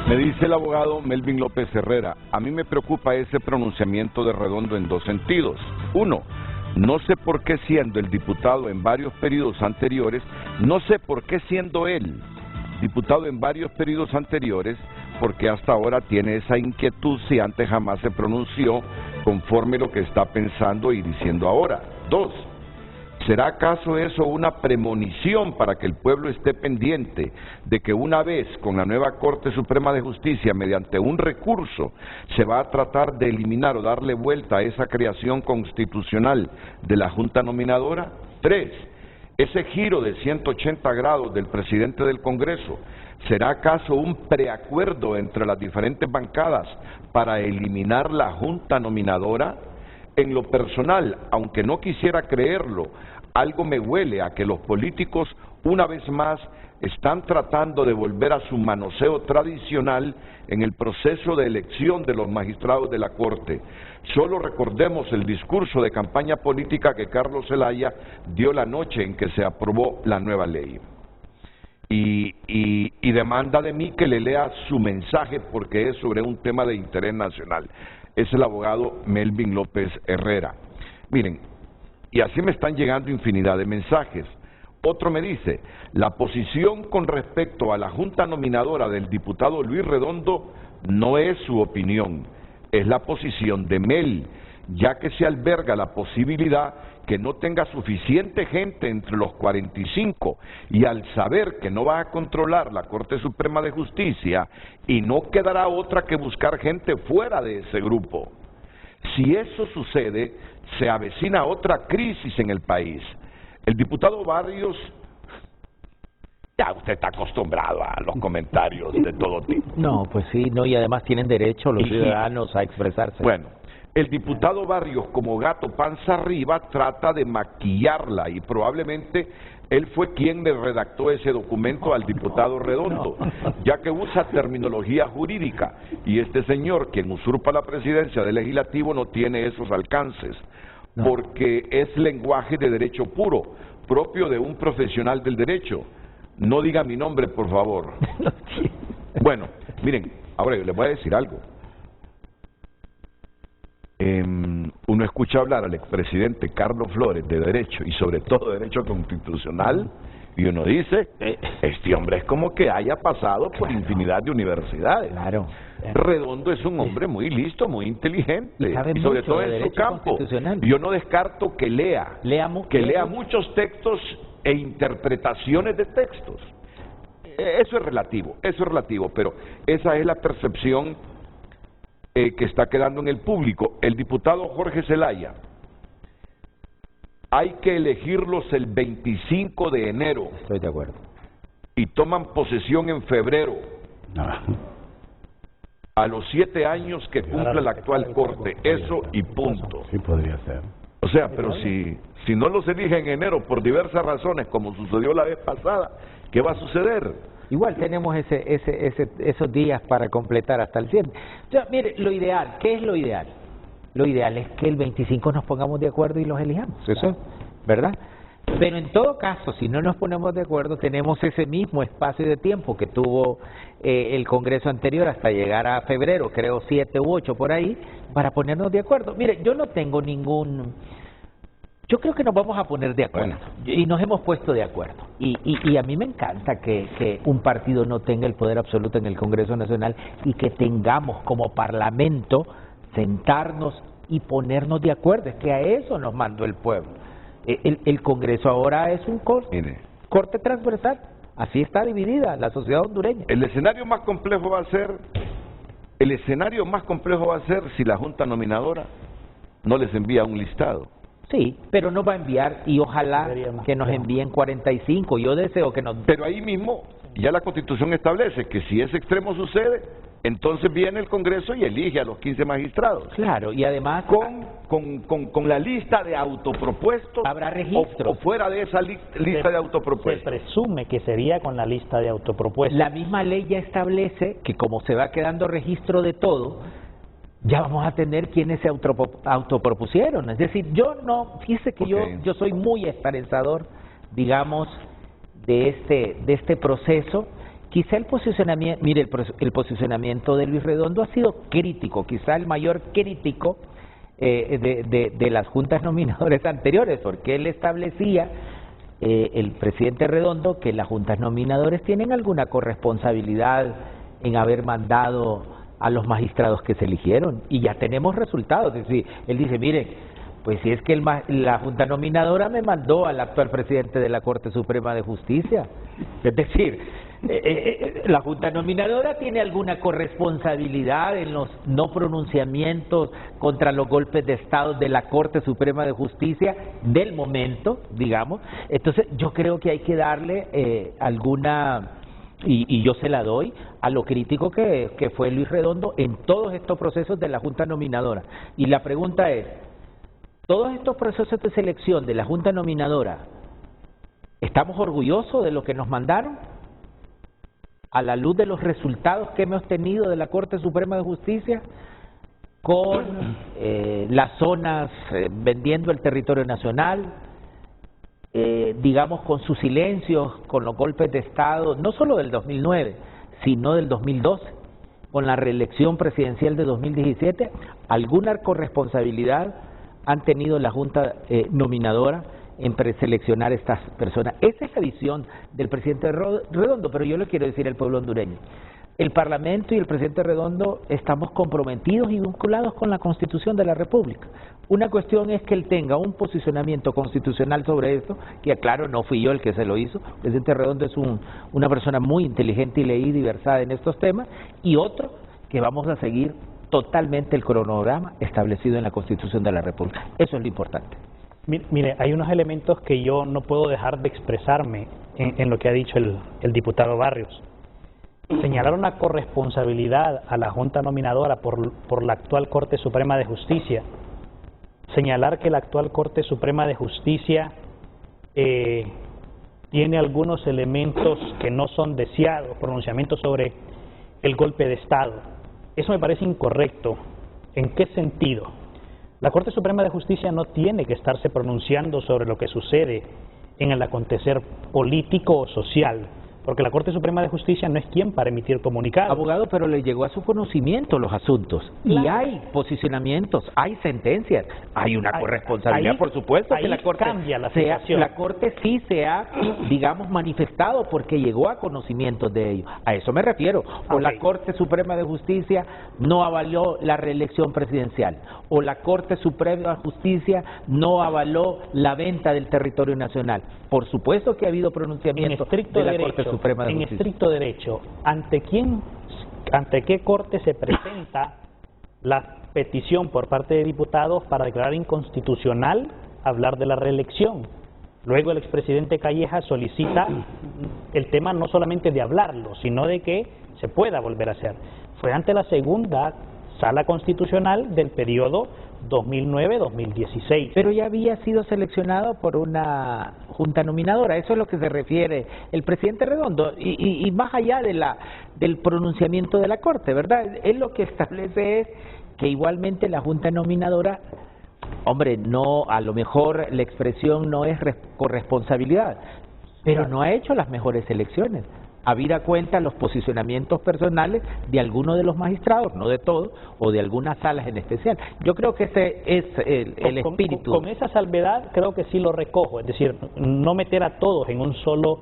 Me dice el abogado Melvin López Herrera, a mí me preocupa ese pronunciamiento de Redondo en dos sentidos. Uno, no sé por qué siendo el diputado en varios periodos anteriores, no sé por qué siendo él diputado en varios periodos anteriores, porque hasta ahora tiene esa inquietud si antes jamás se pronunció conforme lo que está pensando y diciendo ahora. 2. ¿Será acaso eso una premonición para que el pueblo esté pendiente de que una vez con la nueva Corte Suprema de Justicia, mediante un recurso, se va a tratar de eliminar o darle vuelta a esa creación constitucional de la Junta Nominadora? 3. ¿Ese giro de 180 grados del presidente del Congreso será acaso un preacuerdo entre las diferentes bancadas para eliminar la Junta Nominadora? En lo personal, aunque no quisiera creerlo, algo me huele a que los políticos, una vez más, están tratando de volver a su manoseo tradicional en el proceso de elección de los magistrados de la Corte. Solo recordemos el discurso de campaña política que Carlos Zelaya dio la noche en que se aprobó la nueva ley. Y demanda de mí que le lea su mensaje porque es sobre un tema de interés nacional. Es el abogado Melvin López Herrera. Miren, y así me están llegando infinidad de mensajes. Otro me dice, la posición con respecto a la Junta Nominadora del diputado Luis Redondo no es su opinión, es la posición de Mel, ya que se alberga la posibilidad que no tenga suficiente gente entre los 45 y al saber que no va a controlar la Corte Suprema de Justicia y no quedará otra que buscar gente fuera de ese grupo. Si eso sucede, se avecina otra crisis en el país. El diputado Barrios, ya usted está acostumbrado a los comentarios de todo tipo. No, pues sí, no, y además tienen derecho los ciudadanos a expresarse. Bueno, el diputado Barrios, como gato panza arriba, trata de maquillarla y probablemente él fue quien le redactó ese documento al diputado Redondo, ya que usa terminología jurídica y este señor, quien usurpa la presidencia del legislativo, no tiene esos alcances, porque es lenguaje de derecho puro, propio de un profesional del derecho. No diga mi nombre, por favor. Bueno, miren, ahora yo les voy a decir algo. Uno escucha hablar al expresidente Carlos Flores de derecho y sobre todo de derecho constitucional y uno dice, este hombre es como que haya pasado por infinidad de universidades. Claro. Redondo es un hombre muy listo, muy inteligente y sobre todo en su campo. Yo no descarto que lea muchos textos e interpretaciones de textos. Eso es relativo, pero esa es la percepción que está quedando en el público. El diputado Jorge Zelaya, hay que elegirlos el 25 de enero. Estoy de acuerdo. Y toman posesión en febrero. A los 7 años que cumple la actual Corte. Eso y punto. Sí, podría ser. O sea, pero si no los eligen en enero por diversas razones, como sucedió la vez pasada, ¿qué va a suceder? Igual tenemos esos días para completar hasta el 7. O sea, mire, lo ideal, ¿qué es lo ideal? Lo ideal es que el 25 nos pongamos de acuerdo y los elijamos, eso, ¿verdad? Pero en todo caso, si no nos ponemos de acuerdo, tenemos ese mismo espacio de tiempo que tuvo el Congreso anterior hasta llegar a febrero, creo 7 u 8 por ahí, para ponernos de acuerdo. Mire, yo no tengo yo creo que nos vamos a poner de acuerdo, y nos hemos puesto de acuerdo. Y a mí me encanta que un partido no tenga el poder absoluto en el Congreso Nacional y que tengamos como Parlamento sentarnos y ponernos de acuerdo. Es que a eso nos mandó el pueblo. El Congreso ahora es un corte transversal. Así está dividida la sociedad hondureña. El escenario más complejo va a ser si la Junta Nominadora no les envía un listado. Sí, pero no va a enviar y ojalá que nos envíen 45. Yo deseo que nos... Pero ahí mismo ya la Constitución establece que si ese extremo sucede, entonces viene el Congreso y elige a los 15 magistrados. Claro, y además... Con la lista de autopropuestos... Habrá registro. O fuera de esa lista de autopropuestos. Se presume que sería con la lista de autopropuestos. La misma ley ya establece que como se va quedando registro de todo, ya vamos a tener quienes se autopropusieron. Es decir, fíjese que yo soy muy esperanzador, digamos, de este proceso. Quizá el posicionamiento, mire, el posicionamiento de Luis Redondo ha sido crítico, quizá el mayor crítico de las juntas nominadoras anteriores, porque él establecía, el presidente Redondo, que las juntas nominadoras tienen alguna corresponsabilidad en haber mandado a los magistrados que se eligieron y ya tenemos resultados. Es decir, él dice, miren, pues si es que la Junta Nominadora me mandó al actual presidente de la Corte Suprema de Justicia. Es decir, la Junta Nominadora tiene alguna corresponsabilidad en los no pronunciamientos contra los golpes de Estado de la Corte Suprema de Justicia del momento, digamos. Entonces yo creo que hay que darle alguna, y yo se la doy, a lo crítico que fue Luis Redondo en todos estos procesos de la Junta Nominadora. Y la pregunta es, todos estos procesos de selección de la Junta Nominadora, ¿estamos orgullosos de lo que nos mandaron? A la luz de los resultados que hemos tenido de la Corte Suprema de Justicia, con las zonas vendiendo el territorio nacional, digamos con sus silencios, con los golpes de Estado, no solo del 2009, sino del 2012, con la reelección presidencial de 2017, ¿alguna corresponsabilidad han tenido la Junta Nominadora en preseleccionar estas personas? Esa es la visión del presidente Redondo, pero yo le quiero decir al pueblo hondureño, el Parlamento y el presidente Redondo estamos comprometidos y vinculados con la Constitución de la República. Una cuestión es que él tenga un posicionamiento constitucional sobre esto, que claro, no fui yo el que se lo hizo, el presidente Redondo es una persona muy inteligente y leída y versada en estos temas, y otro, que vamos a seguir totalmente el cronograma establecido en la Constitución de la República. Eso es lo importante. Mire, hay unos elementos que yo no puedo dejar de expresarme en lo que ha dicho el diputado Barrios. Señalar una corresponsabilidad a la Junta Nominadora por la actual Corte Suprema de Justicia, señalar que la actual Corte Suprema de Justicia tiene algunos elementos que no son deseados, pronunciamientos sobre el golpe de Estado, eso me parece incorrecto. ¿En qué sentido? La Corte Suprema de Justicia no tiene que estarse pronunciando sobre lo que sucede en el acontecer político o social, porque la Corte Suprema de Justicia no es quien para emitir comunicados. Abogado, pero le llegó a su conocimiento los asuntos, claro. Y hay posicionamientos, hay sentencias, hay una corresponsabilidad, por supuesto, que la Corte cambia la situación. La Corte sí se ha, digamos, manifestado porque llegó a conocimiento de ello. A eso me refiero. O la Corte Suprema de Justicia no avaló la reelección presidencial, o la Corte Suprema de Justicia no avaló la venta del territorio nacional. Por supuesto que ha habido pronunciamientos de la Corte Suprema de Justicia. En estricto derecho, ¿ante qué Corte se presenta la petición por parte de diputados para declarar inconstitucional hablar de la reelección? Luego el expresidente Calleja solicita el tema no solamente de hablarlo, sino de que se pueda volver a hacer. Fue ante la segunda Sala Constitucional del periodo 2009-2016. Pero ya había sido seleccionado por una Junta Nominadora, eso es lo que se refiere el presidente Redondo, y más allá del pronunciamiento de la Corte, ¿verdad? Él lo que establece es que igualmente la Junta Nominadora, hombre, no, a lo mejor la expresión no es corresponsabilidad, pero no ha hecho las mejores elecciones. Habida cuenta los posicionamientos personales de algunos de los magistrados, no de todos, o de algunas salas en especial. Yo creo que ese es el espíritu. Con esa salvedad creo que sí lo recojo, es decir, no meter a todos en un solo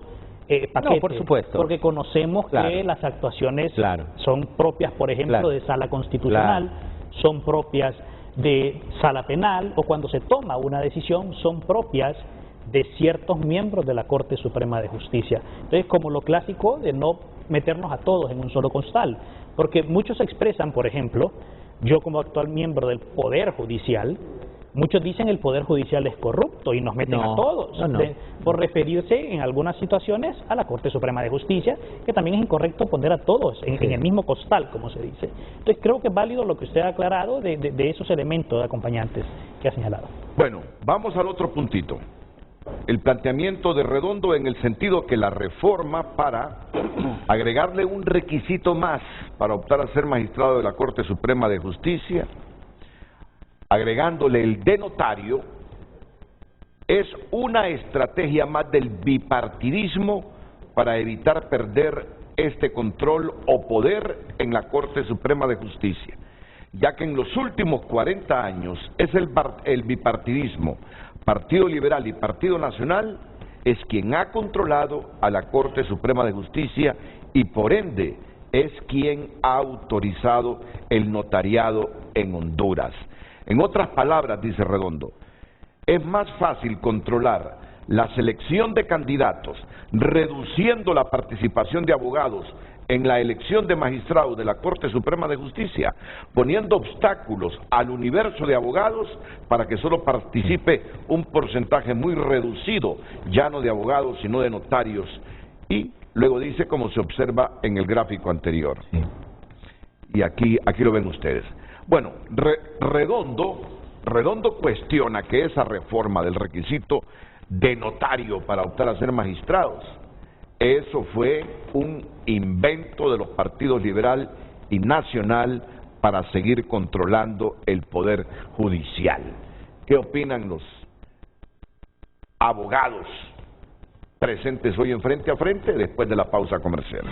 paquete. No, por supuesto. Porque conocemos que las actuaciones son propias, por ejemplo, de sala constitucional, son propias de sala penal, o cuando se toma una decisión son propias de ciertos miembros de la Corte Suprema de Justicia. Entonces, como lo clásico de no meternos a todos en un solo costal, porque muchos expresan, por ejemplo, yo como actual miembro del Poder Judicial, muchos dicen el Poder Judicial es corrupto y nos meten a todos, por referirse en algunas situaciones a la Corte Suprema de Justicia, que también es incorrecto poner a todos en el mismo costal, como se dice. Entonces, creo que es válido lo que usted ha aclarado de esos elementos acompañantes que ha señalado. Bueno, vamos al otro puntito. El planteamiento de Redondo en el sentido que la reforma para agregarle un requisito más para optar a ser magistrado de la Corte Suprema de Justicia, agregándole el de notario, es una estrategia más del bipartidismo para evitar perder este control o poder en la Corte Suprema de Justicia, ya que en los últimos 40 años es el bipartidismo, Partido Liberal y Partido Nacional, es quien ha controlado a la Corte Suprema de Justicia y por ende es quien ha autorizado el notariado en Honduras. En otras palabras, dice Redondo, es más fácil controlar la selección de candidatos, reduciendo la participación de abogados en la elección de magistrados de la Corte Suprema de Justicia, poniendo obstáculos al universo de abogados para que solo participe un porcentaje muy reducido, ya no de abogados, sino de notarios. Y luego dice, como se observa en el gráfico anterior. Sí. Y aquí lo ven ustedes. Bueno, Redondo cuestiona que esa reforma del requisito de notario para optar a ser magistrados, eso fue un invento de los partidos liberal y nacional para seguir controlando el poder judicial. ¿Qué opinan los abogados presentes hoy en Frente a Frente después de la pausa comercial?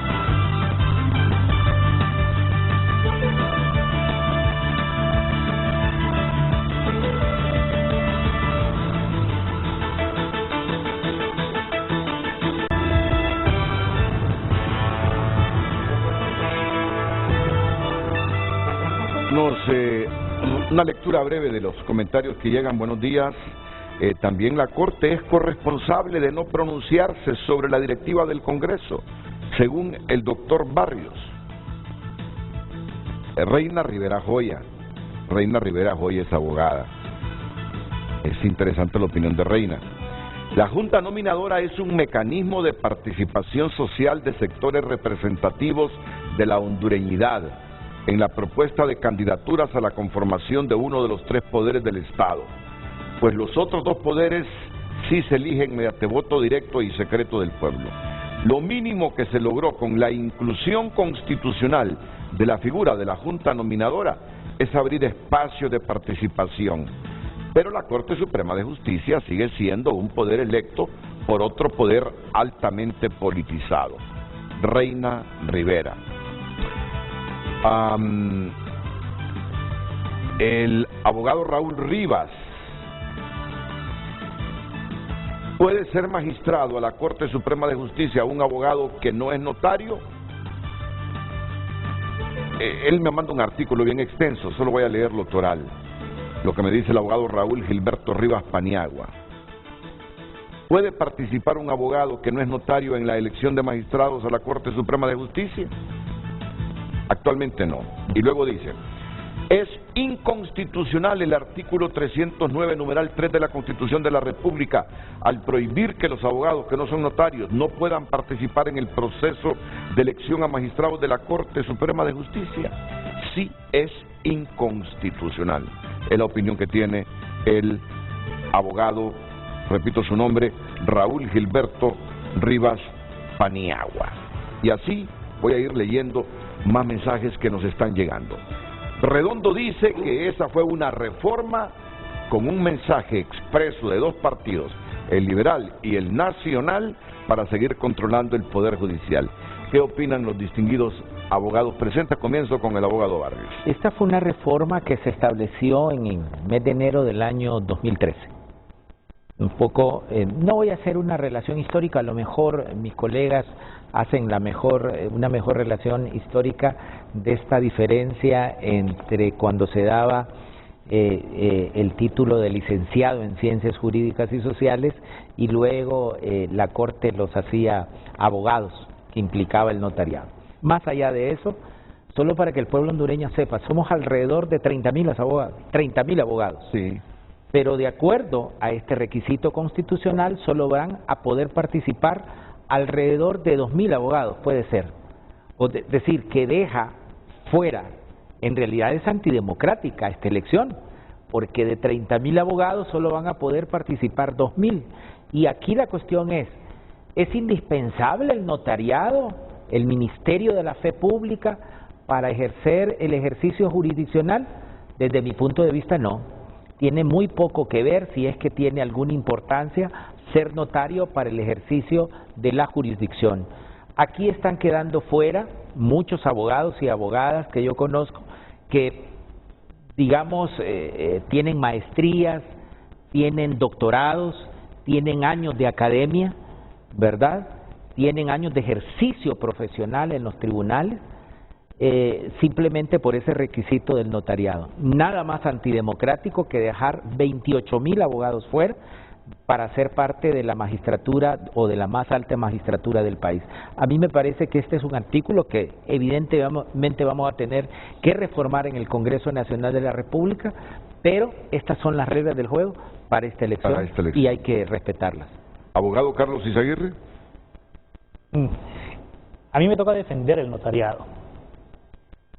Una lectura breve de los comentarios que llegan. Buenos días. También la Corte es corresponsable de no pronunciarse sobre la directiva del Congreso, según el doctor Barrios. Reina Rivera Joya es abogada. Es interesante la opinión de Reina. La Junta Nominadora es un mecanismo de participación social de sectores representativos de la hondureñidad en la propuesta de candidaturas a la conformación de uno de los tres poderes del Estado, pues los otros dos poderes sí se eligen mediante voto directo y secreto del pueblo. Lo mínimo que se logró con la inclusión constitucional de la figura de la Junta Nominadora es abrir espacio de participación, pero la Corte Suprema de Justicia sigue siendo un poder electo por otro poder altamente politizado. Reina Rivera. El abogado Raúl Rivas puede ser magistrado a la Corte Suprema de Justicia un abogado que no es notario. Él me manda un artículo bien extenso, solo voy a leerlo toral, lo que me dice el abogado Raúl Gilberto Rivas Paniagua. ¿Puede participar un abogado que no es notario en la elección de magistrados a la Corte Suprema de Justicia? Actualmente no. Y luego dice, es inconstitucional el artículo 309, numeral 3 de la Constitución de la República, al prohibir que los abogados que no son notarios no puedan participar en el proceso de elección a magistrados de la Corte Suprema de Justicia. Sí es inconstitucional. Es la opinión que tiene el abogado, repito su nombre, Raúl Gilberto Rivas Paniagua. Y así voy a ir leyendo más mensajes que nos están llegando. Redondo dice que esa fue una reforma con un mensaje expreso de dos partidos, el liberal y el nacional, para seguir controlando el poder judicial. ¿Qué opinan los distinguidos abogados presentes? Comienzo con el abogado Barrios. Esta fue una reforma que se estableció en el mes de enero del año 2013. Un poco, no voy a hacer una relación histórica, a lo mejor mis colegas hacen una mejor relación histórica de esta diferencia entre cuando se daba el título de licenciado en Ciencias Jurídicas y Sociales y luego la Corte los hacía abogados, que implicaba el notariado. Más allá de eso, solo para que el pueblo hondureño sepa, somos alrededor de 30.000 abogados. Sí. Pero de acuerdo a este requisito constitucional, solo van a poder participar alrededor de 2.000 abogados, puede ser. O decir, que deja fuera, en realidad es antidemocrática esta elección, porque de 30.000 abogados solo van a poder participar 2.000. Y aquí la cuestión ¿es indispensable el notariado, el Ministerio de la Fe Pública, para ejercer el ejercicio jurisdiccional? Desde mi punto de vista, no. Tiene muy poco que ver, si es que tiene alguna importancia, ser notario para el ejercicio de la jurisdicción. Aquí están quedando fuera muchos abogados y abogadas que yo conozco que, digamos, tienen maestrías, tienen doctorados, tienen años de academia, ¿verdad? Tienen años de ejercicio profesional en los tribunales, simplemente por ese requisito del notariado. Nada más antidemocrático que dejar 28,000 abogados fuera para ser parte de la magistratura o de la más alta magistratura del país. A mí me parece que este es un artículo que evidentemente vamos a tener que reformar en el Congreso Nacional de la República, pero estas son las reglas del juego para esta elección, y hay que respetarlas. Abogado Carlos Izaguirre. A mí me toca defender el notariado.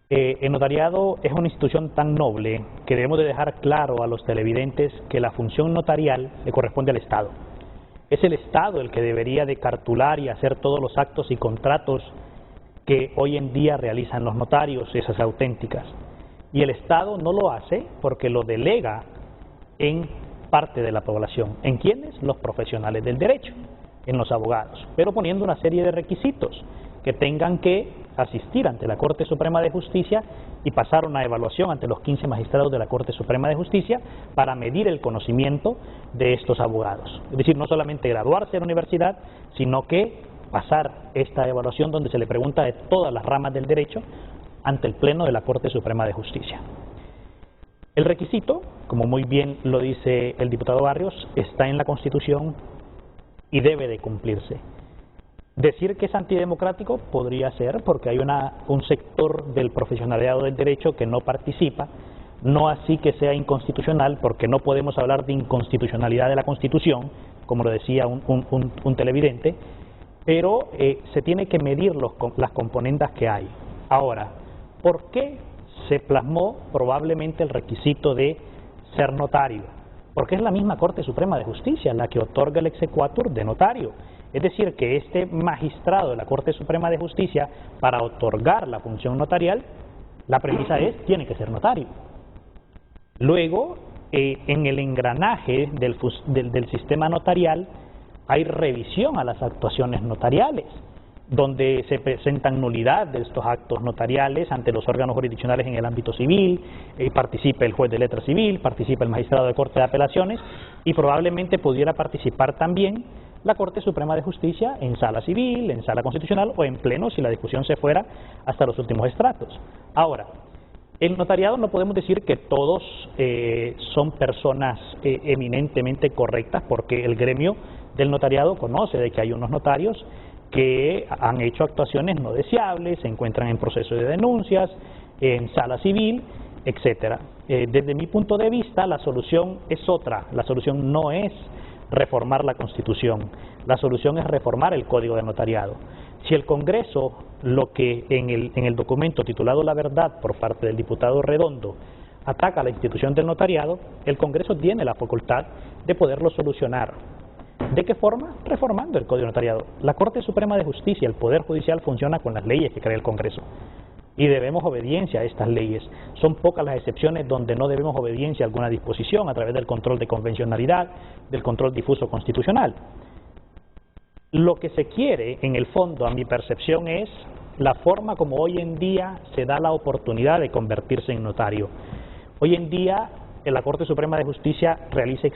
El notariado es una institución tan noble que debemos de dejar claro a los televidentes que la función notarial le corresponde al Estado. Es el Estado el que debería de cartular y hacer todos los actos y contratos que hoy en día realizan los notarios, esas auténticas. Y el Estado no lo hace porque lo delega en parte de la población. ¿En quiénes? Los profesionales del derecho, en los abogados, pero poniendo una serie de requisitos que tengan que asistir ante la Corte Suprema de Justicia y pasar una evaluación ante los 15 magistrados de la Corte Suprema de Justicia para medir el conocimiento de estos abogados. Es decir, no solamente graduarse en la universidad, sino que pasar esta evaluación donde se le pregunta de todas las ramas del derecho ante el Pleno de la Corte Suprema de Justicia. El requisito, como muy bien lo dice el diputado Barrios, está en la Constitución y debe de cumplirse. Decir que es antidemocrático podría ser porque hay un sector del profesionalidad del derecho que no participa, no así que sea inconstitucional, porque no podemos hablar de inconstitucionalidad de la Constitución, como lo decía un televidente, pero se tiene que medir las componentes que hay. Ahora, ¿por qué se plasmó probablemente el requisito de ser notario? Porque es la misma Corte Suprema de Justicia la que otorga el exequatur de notario. Es decir, que este magistrado de la Corte Suprema de Justicia, para otorgar la función notarial, la premisa es, tiene que ser notario. Luego, en el engranaje del sistema notarial, hay revisión a las actuaciones notariales, donde se presentan nulidad de estos actos notariales ante los órganos jurisdiccionales en el ámbito civil, participa el juez de letra civil, participa el magistrado de Corte de Apelaciones, y probablemente pudiera participar también la Corte Suprema de Justicia en sala civil, en sala constitucional o en pleno si la discusión se fuera hasta los últimos estratos. Ahora, el notariado no podemos decir que todos son personas eminentemente correctas, porque el gremio del notariado conoce de que hay unos notarios que han hecho actuaciones no deseables, se encuentran en proceso de denuncias, en sala civil, etcétera. Desde mi punto de vista, la solución es otra. La solución no es reformar la Constitución, la solución es reformar el Código de Notariado. Si el Congreso, lo que en el documento titulado La Verdad por parte del diputado Redondo, ataca a la institución del notariado, el Congreso tiene la facultad de poderlo solucionar. ¿De qué forma? Reformando el Código de Notariado. La Corte Suprema de Justicia, el Poder Judicial, funciona con las leyes que crea el Congreso. Y debemos obediencia a estas leyes. Son pocas las excepciones donde no debemos obediencia a alguna disposición a través del control de convencionalidad, del control difuso constitucional. Lo que se quiere, en el fondo, a mi percepción, es la forma como hoy en día se da la oportunidad de convertirse en notario. Hoy en día, la Corte Suprema de Justicia realiza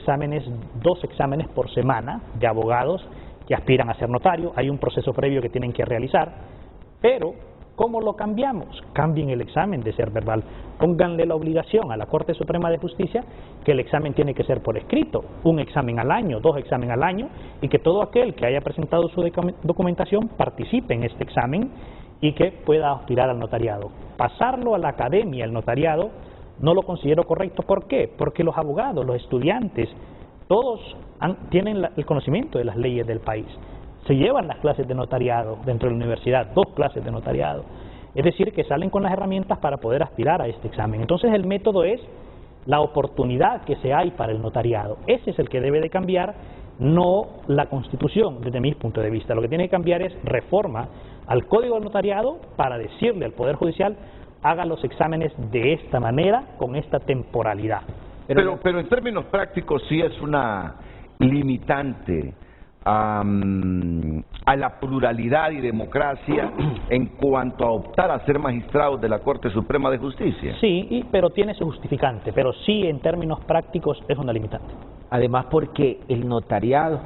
dos exámenes por semana de abogados que aspiran a ser notario. Hay un proceso previo que tienen que realizar, pero ¿cómo lo cambiamos? Cambien el examen de ser verbal. Pónganle la obligación a la Corte Suprema de Justicia que el examen tiene que ser por escrito, un examen al año, 2 exámenes al año, y que todo aquel que haya presentado su documentación participe en este examen y que pueda aspirar al notariado. Pasarlo a la academia, el notariado, no lo considero correcto. ¿Por qué? Porque los abogados, los estudiantes, todos tienen el conocimiento de las leyes del país. Se llevan las clases de notariado dentro de la universidad, 2 clases de notariado. Es decir, que salen con las herramientas para poder aspirar a este examen. Entonces el método es la oportunidad que se hay para el notariado. Ese es el que debe de cambiar, no la Constitución, desde mi punto de vista. Lo que tiene que cambiar es reforma al Código del Notariado para decirle al Poder Judicial: haga los exámenes de esta manera, con esta temporalidad. Pero en términos prácticos sí es una limitante a la pluralidad y democracia en cuanto a optar a ser magistrados de la Corte Suprema de Justicia. Sí, pero tiene su justificante, pero sí en términos prácticos es una limitante. Además, porque el notariado,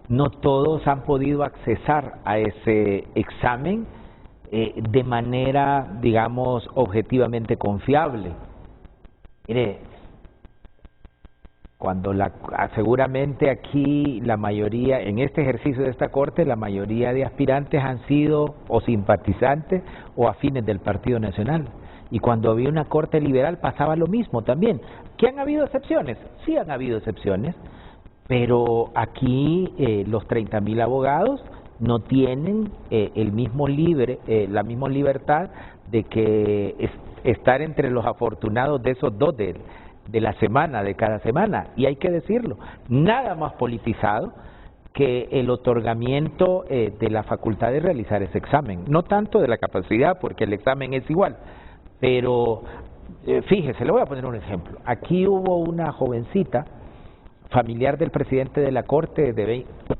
no todos han podido accesar a ese examen de manera, digamos, objetivamente confiable. Mire, cuando seguramente aquí la mayoría, en este ejercicio de esta Corte, la mayoría de aspirantes han sido o simpatizantes o afines del Partido Nacional. Y cuando había una Corte liberal pasaba lo mismo también. ¿Que han habido excepciones? Sí han habido excepciones, pero aquí los 30.000 abogados no tienen la misma libertad de que estar entre los afortunados de esos dos de la semana, de cada semana, y hay que decirlo, nada más politizado que el otorgamiento de la facultad de realizar ese examen, no tanto de la capacidad, porque el examen es igual, pero fíjese, le voy a poner un ejemplo. Aquí hubo una jovencita, familiar del presidente de la Corte,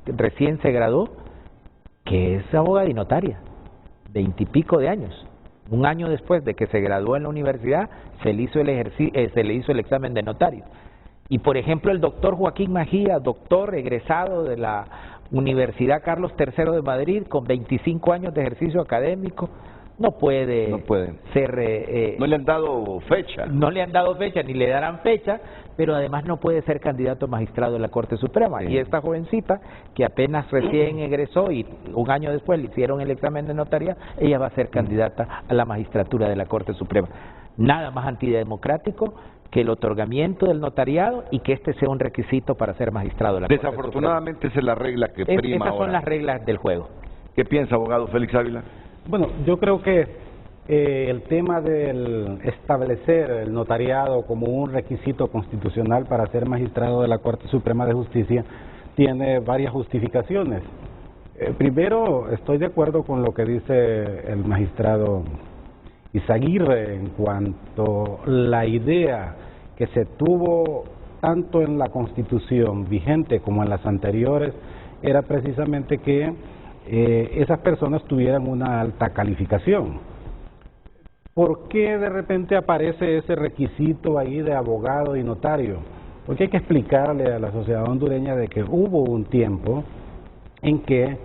recién se graduó, que es abogada y notaria, 20 y pico de años. Un año después de que se graduó en la universidad, se le hizo el examen de notario. Y por ejemplo el doctor Joaquín Mejía, doctor egresado de la Universidad Carlos III de Madrid, con 25 años de ejercicio académico, no puede ser... no le han dado fecha. No le han dado fecha, ni le darán fecha, pero además no puede ser candidato a magistrado de la Corte Suprema. Sí. Y esta jovencita, que apenas recién egresó y un año después le hicieron el examen de notaría, ella va a ser candidata a la magistratura de la Corte Suprema. Nada más antidemocrático que el otorgamiento del notariado y que este sea un requisito para ser magistrado de la Corte Suprema. Desafortunadamente esa es la regla que prima ahora. Esas son las reglas del juego. ¿Qué piensa, abogado Félix Ávila? Bueno, yo creo que el tema del establecer el notariado como un requisito constitucional para ser magistrado de la Corte Suprema de Justicia tiene varias justificaciones. Primero, estoy de acuerdo con lo que dice el magistrado Izaguirre en cuanto a la idea que se tuvo tanto en la Constitución vigente como en las anteriores, era precisamente que esas personas tuvieran una alta calificación. ¿Por qué de repente aparece ese requisito ahí de abogado y notario? Porque hay que explicarle a la sociedad hondureña de que hubo un tiempo en que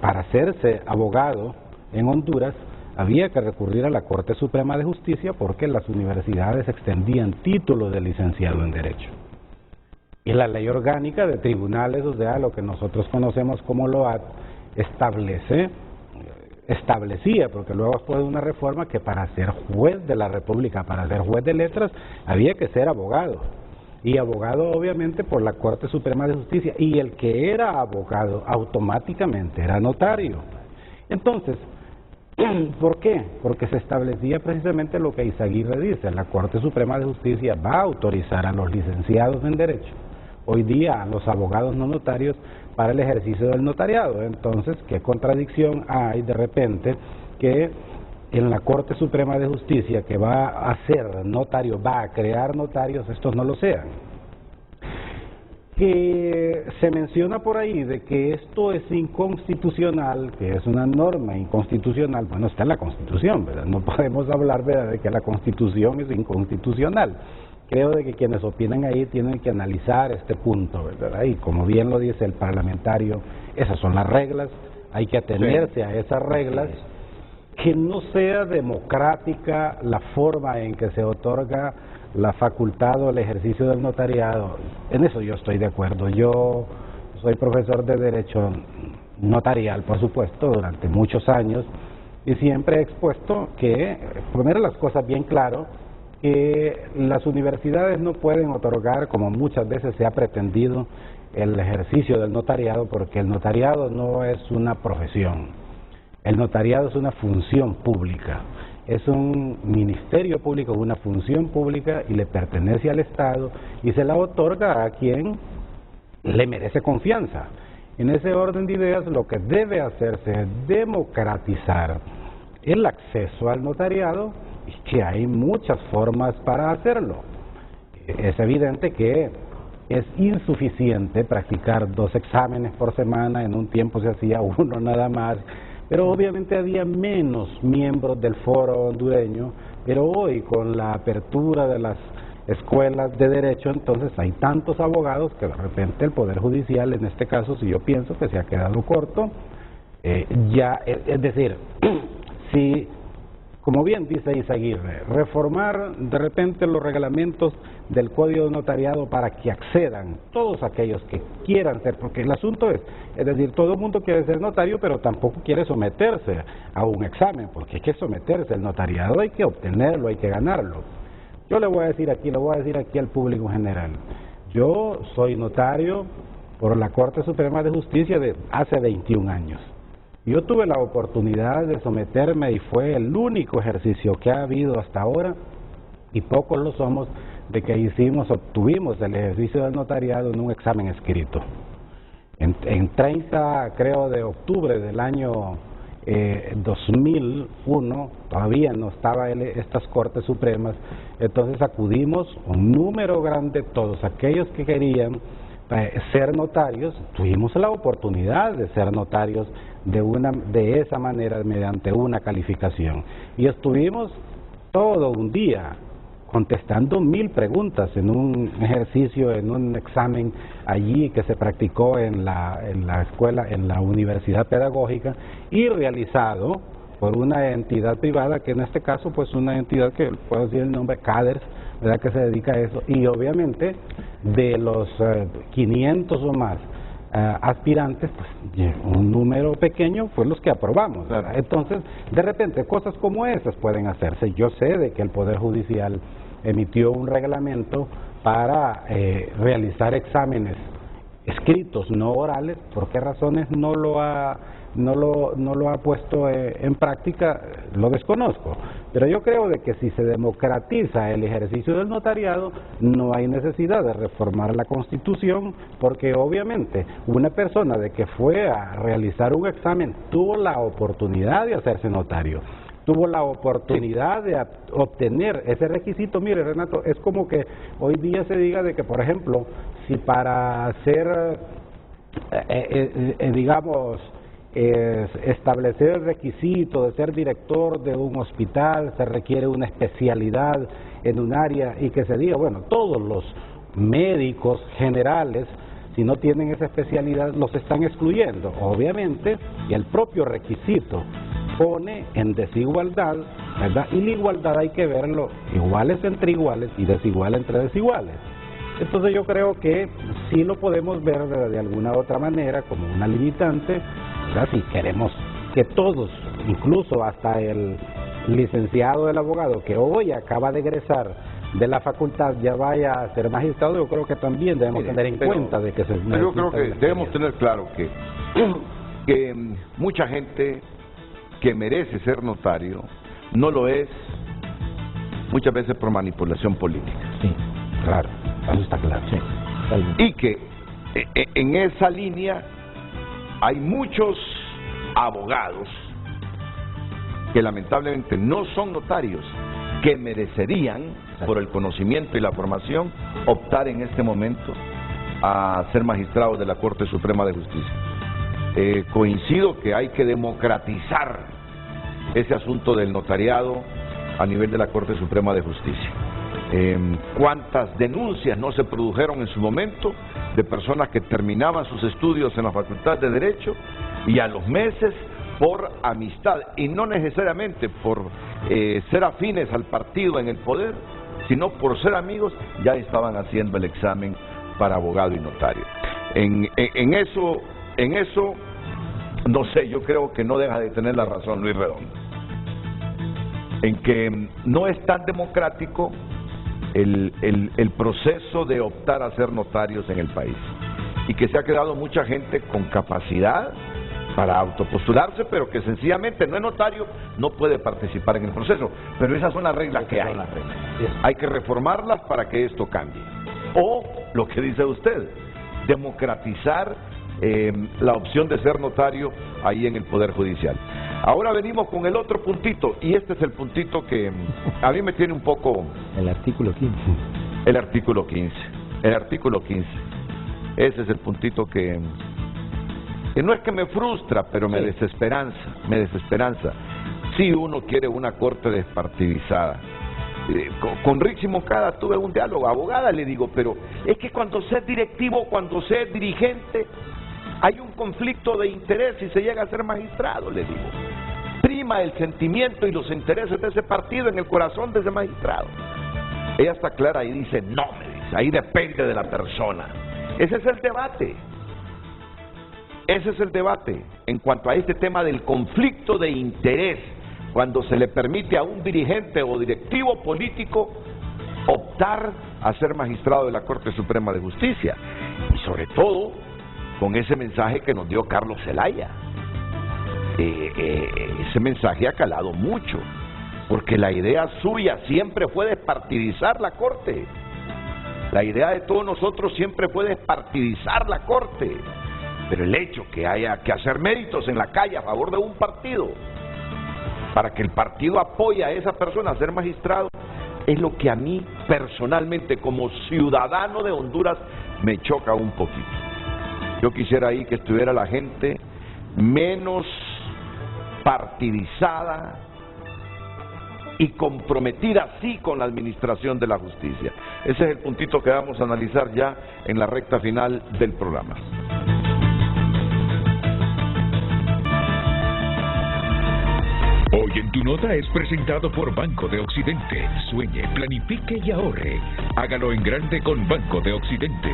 para hacerse abogado en Honduras había que recurrir a la Corte Suprema de Justicia porque las universidades extendían títulos de licenciado en Derecho. Y la ley orgánica de tribunales, o sea, lo que nosotros conocemos como LOAT, establecía, porque luego después de una reforma, que para ser juez de la República, para ser juez de letras, había que ser abogado. Y abogado obviamente por la Corte Suprema de Justicia, y el que era abogado automáticamente era notario. Entonces, ¿por qué? Porque se establecía precisamente lo que Izaguirre dice: la Corte Suprema de Justicia va a autorizar a los licenciados en Derecho, hoy día a los abogados no notarios, para el ejercicio del notariado. Entonces, ¿qué contradicción hay de repente que en la Corte Suprema de Justicia, que va a hacer notarios, va a crear notarios, estos no lo sean? Que se menciona por ahí de que esto es inconstitucional, que es una norma inconstitucional. Bueno, está en la Constitución, ¿verdad? No podemos hablar, ¿verdad?, de que la Constitución es inconstitucional. Creo de que quienes opinan ahí tienen que analizar este punto, ¿verdad? Y como bien lo dice el parlamentario, esas son las reglas, hay que atenerse a esas reglas, que no sea democrática la forma en que se otorga la facultad o el ejercicio del notariado. En eso yo estoy de acuerdo. Yo soy profesor de Derecho Notarial, por supuesto, durante muchos años, y siempre he expuesto que, poner las cosas bien claro, que las universidades no pueden otorgar, como muchas veces se ha pretendido, el ejercicio del notariado, porque el notariado no es una profesión. El notariado es una función pública, es un ministerio público, una función pública, y le pertenece al Estado y se la otorga a quien le merece confianza. En ese orden de ideas, lo que debe hacerse es democratizar el acceso al notariado, y que hay muchas formas para hacerlo. Es evidente que es insuficiente practicar 2 exámenes por semana, en un tiempo se hacía 1 nada más, pero obviamente había menos miembros del foro hondureño, pero hoy con la apertura de las escuelas de derecho, entonces hay tantos abogados que de repente el Poder Judicial, en este caso, si yo pienso que se ha quedado corto, es decir, si, como bien dice Izaguirre, reformar de repente los reglamentos del Código de Notariado para que accedan todos aquellos que quieran ser, porque el asunto es decir, todo el mundo quiere ser notario, pero tampoco quiere someterse a un examen, porque hay que someterse al notariado, hay que obtenerlo, hay que ganarlo. Yo le voy a decir aquí al público en general, yo soy notario por la Corte Suprema de Justicia de hace 21 años. Yo tuve la oportunidad de someterme y fue el único ejercicio que ha habido hasta ahora, y pocos lo somos, de que obtuvimos el ejercicio del notariado en un examen escrito. En 30, creo, de octubre del año 2001, todavía no estaban estas Cortes Supremas, entonces acudimos un número grande, todos aquellos que querían ser notarios, tuvimos la oportunidad de ser notarios de esa manera, mediante una calificación. Y estuvimos todo un día contestando 1000 preguntas en un ejercicio, en un examen allí que se practicó en la escuela, en la universidad pedagógica, y realizado por una entidad privada, que en este caso pues una entidad que puedo decir el nombre, CADERS, ¿verdad?, que se dedica a eso, y obviamente de los 500 o más aspirantes, pues un número pequeño fue los que aprobamos. Claro. Entonces, de repente, cosas como esas pueden hacerse. Yo sé de que el Poder Judicial emitió un reglamento para realizar exámenes escritos, no orales. ¿Por qué razones no lo ha puesto en práctica? Lo desconozco, pero yo creo de que si se democratiza el ejercicio del notariado, no hay necesidad de reformar la Constitución, porque obviamente una persona de que fue a realizar un examen tuvo la oportunidad de hacerse notario, tuvo la oportunidad de obtener ese requisito. Mire, Renato, es como que hoy día se diga de que, por ejemplo, si para ser, digamos, establecer el requisito de ser director de un hospital se requiere una especialidad en un área, y que se diga, bueno, todos los médicos generales, si no tienen esa especialidad, los están excluyendo. Obviamente, y el propio requisito pone en desigualdad, ¿verdad? Y la igualdad hay que verlo iguales entre iguales y desigual entre desiguales. Entonces yo creo que sí lo podemos ver de alguna otra manera como una limitante, ¿verdad? Si queremos que todos, incluso hasta el licenciado del abogado que hoy acaba de egresar de la facultad ya vaya a ser magistrado, yo creo que también debemos tener en cuenta de que yo creo que debemos tener claro que mucha gente que merece ser notario no lo es muchas veces por manipulación política. Sí, claro, eso está claro. Sí, y que en esa línea hay muchos abogados que lamentablemente no son notarios, que merecerían, por el conocimiento y la formación, optar en este momento a ser magistrados de la Corte Suprema de Justicia. Coincido que hay que democratizar ese asunto del notariado a nivel de la Corte Suprema de Justicia. ¿Cuántas denuncias no se produjeron en su momento de personas que terminaban sus estudios en la Facultad de Derecho y a los meses, por amistad, y no necesariamente por ser afines al partido en el poder, sino por ser amigos, ya estaban haciendo el examen para abogado y notario? En eso, no sé, yo creo que no deja de tener la razón Luis Redondo, en que no es tan democrático el proceso de optar a ser notarios en el país, y que se ha quedado mucha gente con capacidad para autopostularse, pero que sencillamente no es notario, no puede participar en el proceso. Pero esas son las reglas que hay. Hay que reformarlas para que esto cambie. O, lo que dice usted, democratizar la opción de ser notario ahí en el Poder Judicial. Ahora venimos con el otro puntito, y este es el puntito que a mí me tiene un poco... El artículo 15. El artículo 15. El artículo 15. Ese es el puntito que no es que me frustra, pero me desesperanza. Me desesperanza. Si uno quiere una corte despartidizada. Con Rixi Moncada tuve un diálogo. Abogada, le digo, pero es que cuando se es directivo, cuando se es dirigente, hay un conflicto de interés y se llega a ser magistrado, le digo. prima el sentimiento y los intereses de ese partido en el corazón de ese magistrado. Ella está clara y dice, no, me dice, ahí depende de la persona. Ese es el debate. Ese es el debate en cuanto a este tema del conflicto de interés, cuando se le permite a un dirigente o directivo político optar a ser magistrado de la Corte Suprema de Justicia. Y sobre todo, con ese mensaje que nos dio Carlos Zelaya. Ese mensaje ha calado mucho, porque la idea suya siempre fue despartidizar la Corte. La idea de todos nosotros siempre fue despartidizar la Corte. Pero el hecho que haya que hacer méritos en la calle a favor de un partido, para que el partido apoye a esa persona a ser magistrado, es lo que a mí personalmente, como ciudadano de Honduras, me choca un poquito. Yo quisiera ahí que estuviera la gente menos partidizada y comprometida sí con la administración de la justicia. Ese es el puntito que vamos a analizar ya en la recta final del programa. Hoy en Tu Nota es presentado por Banco de Occidente. Sueñe, planifique y ahorre. Hágalo en grande con Banco de Occidente.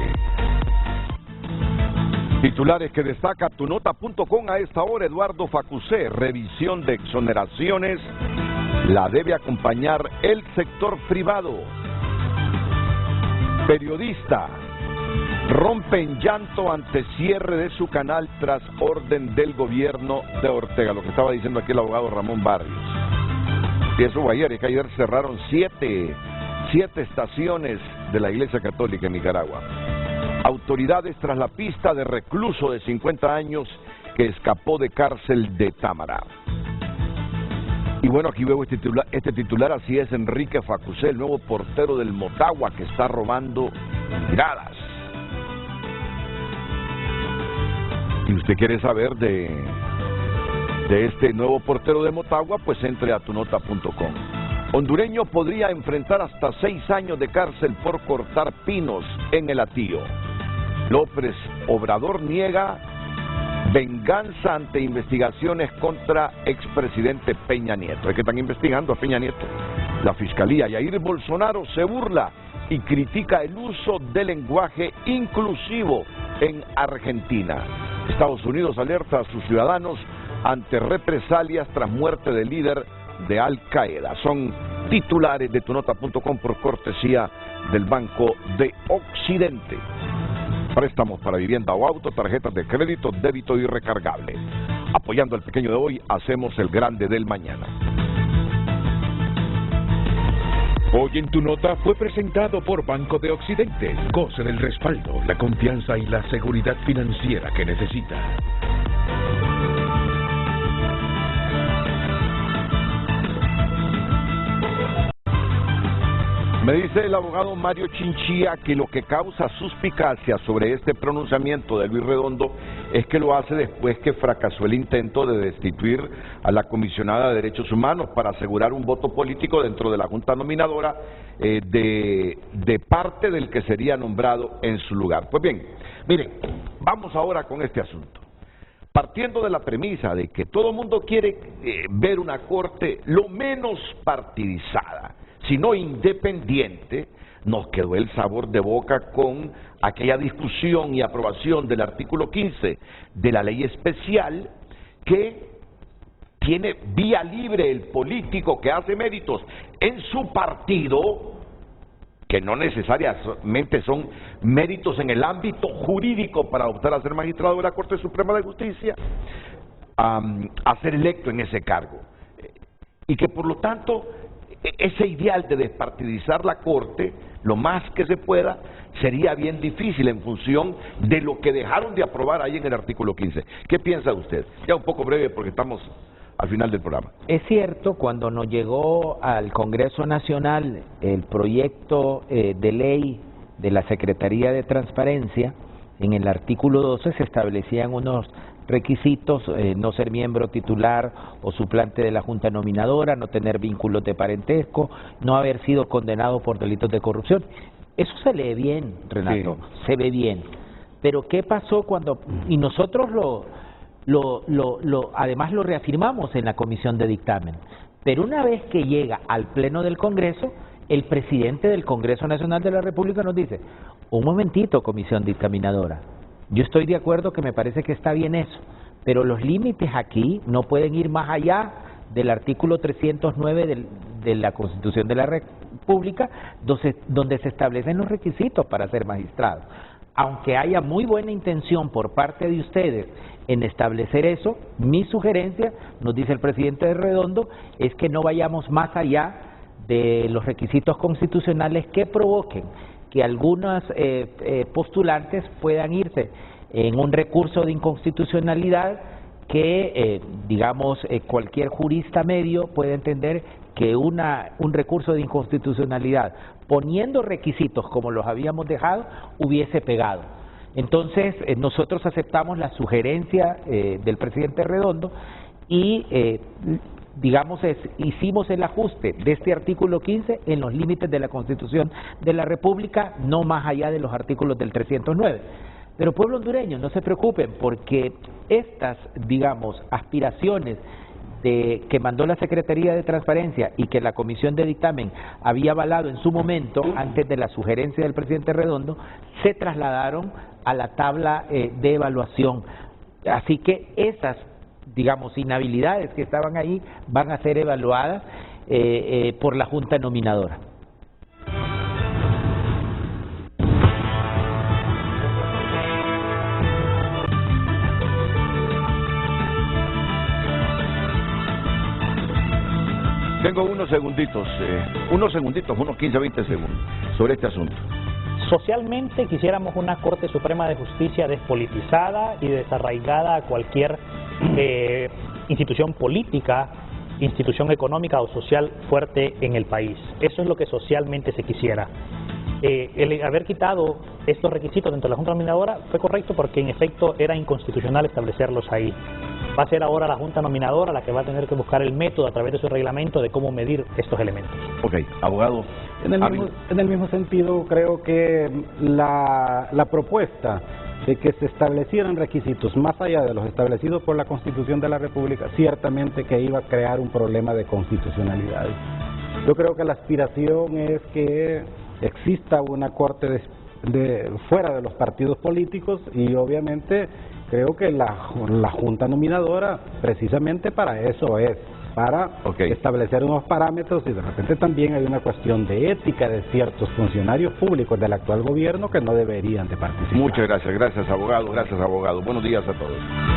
Titulares que destaca tunota.com a esta hora. Eduardo Facusé, revisión de exoneraciones la debe acompañar el sector privado. Periodista rompe en llanto ante cierre de su canal tras orden del gobierno de Ortega, lo que estaba diciendo aquí el abogado Ramón Barrios. Y eso fue ayer, es que ayer cerraron siete estaciones de la Iglesia Católica en Nicaragua. Autoridades tras la pista de recluso de 50 años que escapó de cárcel de Támara. Y bueno, aquí veo este titular, así es Enrique Facusé, el nuevo portero del Motagua que está robando miradas. Si usted quiere saber de este nuevo portero de Motagua, pues entre a tunota.com. Hondureño podría enfrentar hasta 6 años de cárcel por cortar pinos en el Hatío. López Obrador niega venganza ante investigaciones contra expresidente Peña Nieto. Es que están investigando a Peña Nieto. La fiscalía. Jair Bolsonaro se burla y critica el uso del lenguaje inclusivo en Argentina. Estados Unidos alerta a sus ciudadanos ante represalias tras muerte del líder de Al Qaeda. Son titulares de tunota.com por cortesía del Banco de Occidente. Préstamos para vivienda o auto, tarjetas de crédito, débito y recargable. Apoyando al pequeño de hoy, hacemos el grande del mañana. Hoy en Tu Nota fue presentado por Banco de Occidente. Goce del respaldo, la confianza y la seguridad financiera que necesita. Me dice el abogado Mario Chinchilla que lo que causa suspicacia sobre este pronunciamiento de Luis Redondo es que lo hace después que fracasó el intento de destituir a la comisionada de Derechos Humanos para asegurar un voto político dentro de la Junta Nominadora de parte del que sería nombrado en su lugar. Pues bien, miren, vamos ahora con este asunto. Partiendo de la premisa de que todo el mundo quiere ver una corte lo menos partidizada, sino independiente, nos quedó el sabor de boca con aquella discusión y aprobación del artículo 15 de la ley especial que tiene vía libre el político que hace méritos en su partido, que no necesariamente son méritos en el ámbito jurídico para optar a ser magistrado de la Corte Suprema de Justicia, a ser electo en ese cargo. Y que por lo tanto ese ideal de despartidizar la Corte, lo más que se pueda, sería bien difícil en función de lo que dejaron de aprobar ahí en el artículo 15. ¿Qué piensa usted? Ya un poco breve porque estamos al final del programa. Es cierto, cuando nos llegó al Congreso Nacional el proyecto de ley de la Secretaría de Transparencia, en el artículo 12 se establecían unos requisitos: no ser miembro titular o suplante de la Junta Nominadora, no tener vínculos de parentesco, no haber sido condenado por delitos de corrupción. Eso se lee bien, Renato, sí, se ve bien. Pero ¿qué pasó cuando...? Y nosotros además lo reafirmamos en la comisión de dictamen. Pero una vez que llega al Pleno del Congreso, el presidente del Congreso Nacional de la República nos dice: un momentito, comisión dictaminadora, yo estoy de acuerdo que me parece que está bien eso, pero los límites aquí no pueden ir más allá del artículo 309 de la Constitución de la República, donde se establecen los requisitos para ser magistrado. Aunque haya muy buena intención por parte de ustedes en establecer eso, mi sugerencia, nos dice el presidente de Redondo, es que no vayamos más allá de los requisitos constitucionales que provoquen que algunos postulantes puedan irse en un recurso de inconstitucionalidad que, cualquier jurista medio puede entender que un recurso de inconstitucionalidad, poniendo requisitos como los habíamos dejado, hubiese pegado. Entonces, nosotros aceptamos la sugerencia del presidente Redondo y, hicimos el ajuste de este artículo 15 en los límites de la Constitución de la República, no más allá de los artículos del 309. Pero pueblo hondureño, no se preocupen, porque estas, aspiraciones que mandó la Secretaría de Transparencia y que la Comisión de Dictamen había avalado en su momento, antes de la sugerencia del presidente Redondo, se trasladaron a la tabla de evaluación. Así que esas, inhabilidades que estaban ahí van a ser evaluadas por la Junta Nominadora. Tengo unos segunditos, unos 15, 20 segundos sobre este asunto. Socialmente quisiéramos una Corte Suprema de Justicia despolitizada y desarraigada a cualquier institución política, institución económica o social fuerte en el país. Eso es lo que socialmente se quisiera. El haber quitado estos requisitos dentro de la Junta Nominadora fue correcto porque en efecto era inconstitucional establecerlos ahí. Va a ser ahora la Junta Nominadora la que va a tener que buscar el método a través de su reglamento de cómo medir estos elementos. Ok, abogado. En el mismo sentido, creo que la propuesta de que se establecieran requisitos más allá de los establecidos por la Constitución de la República, ciertamente que iba a crear un problema de constitucionalidad. Yo creo que la aspiración es que exista una corte fuera de los partidos políticos y obviamente creo que la Junta Nominadora precisamente para eso es, para establecer unos parámetros, y de repente también hay una cuestión de ética de ciertos funcionarios públicos del actual gobierno que no deberían de participar. Muchas gracias, gracias abogado, Buenos días a todos.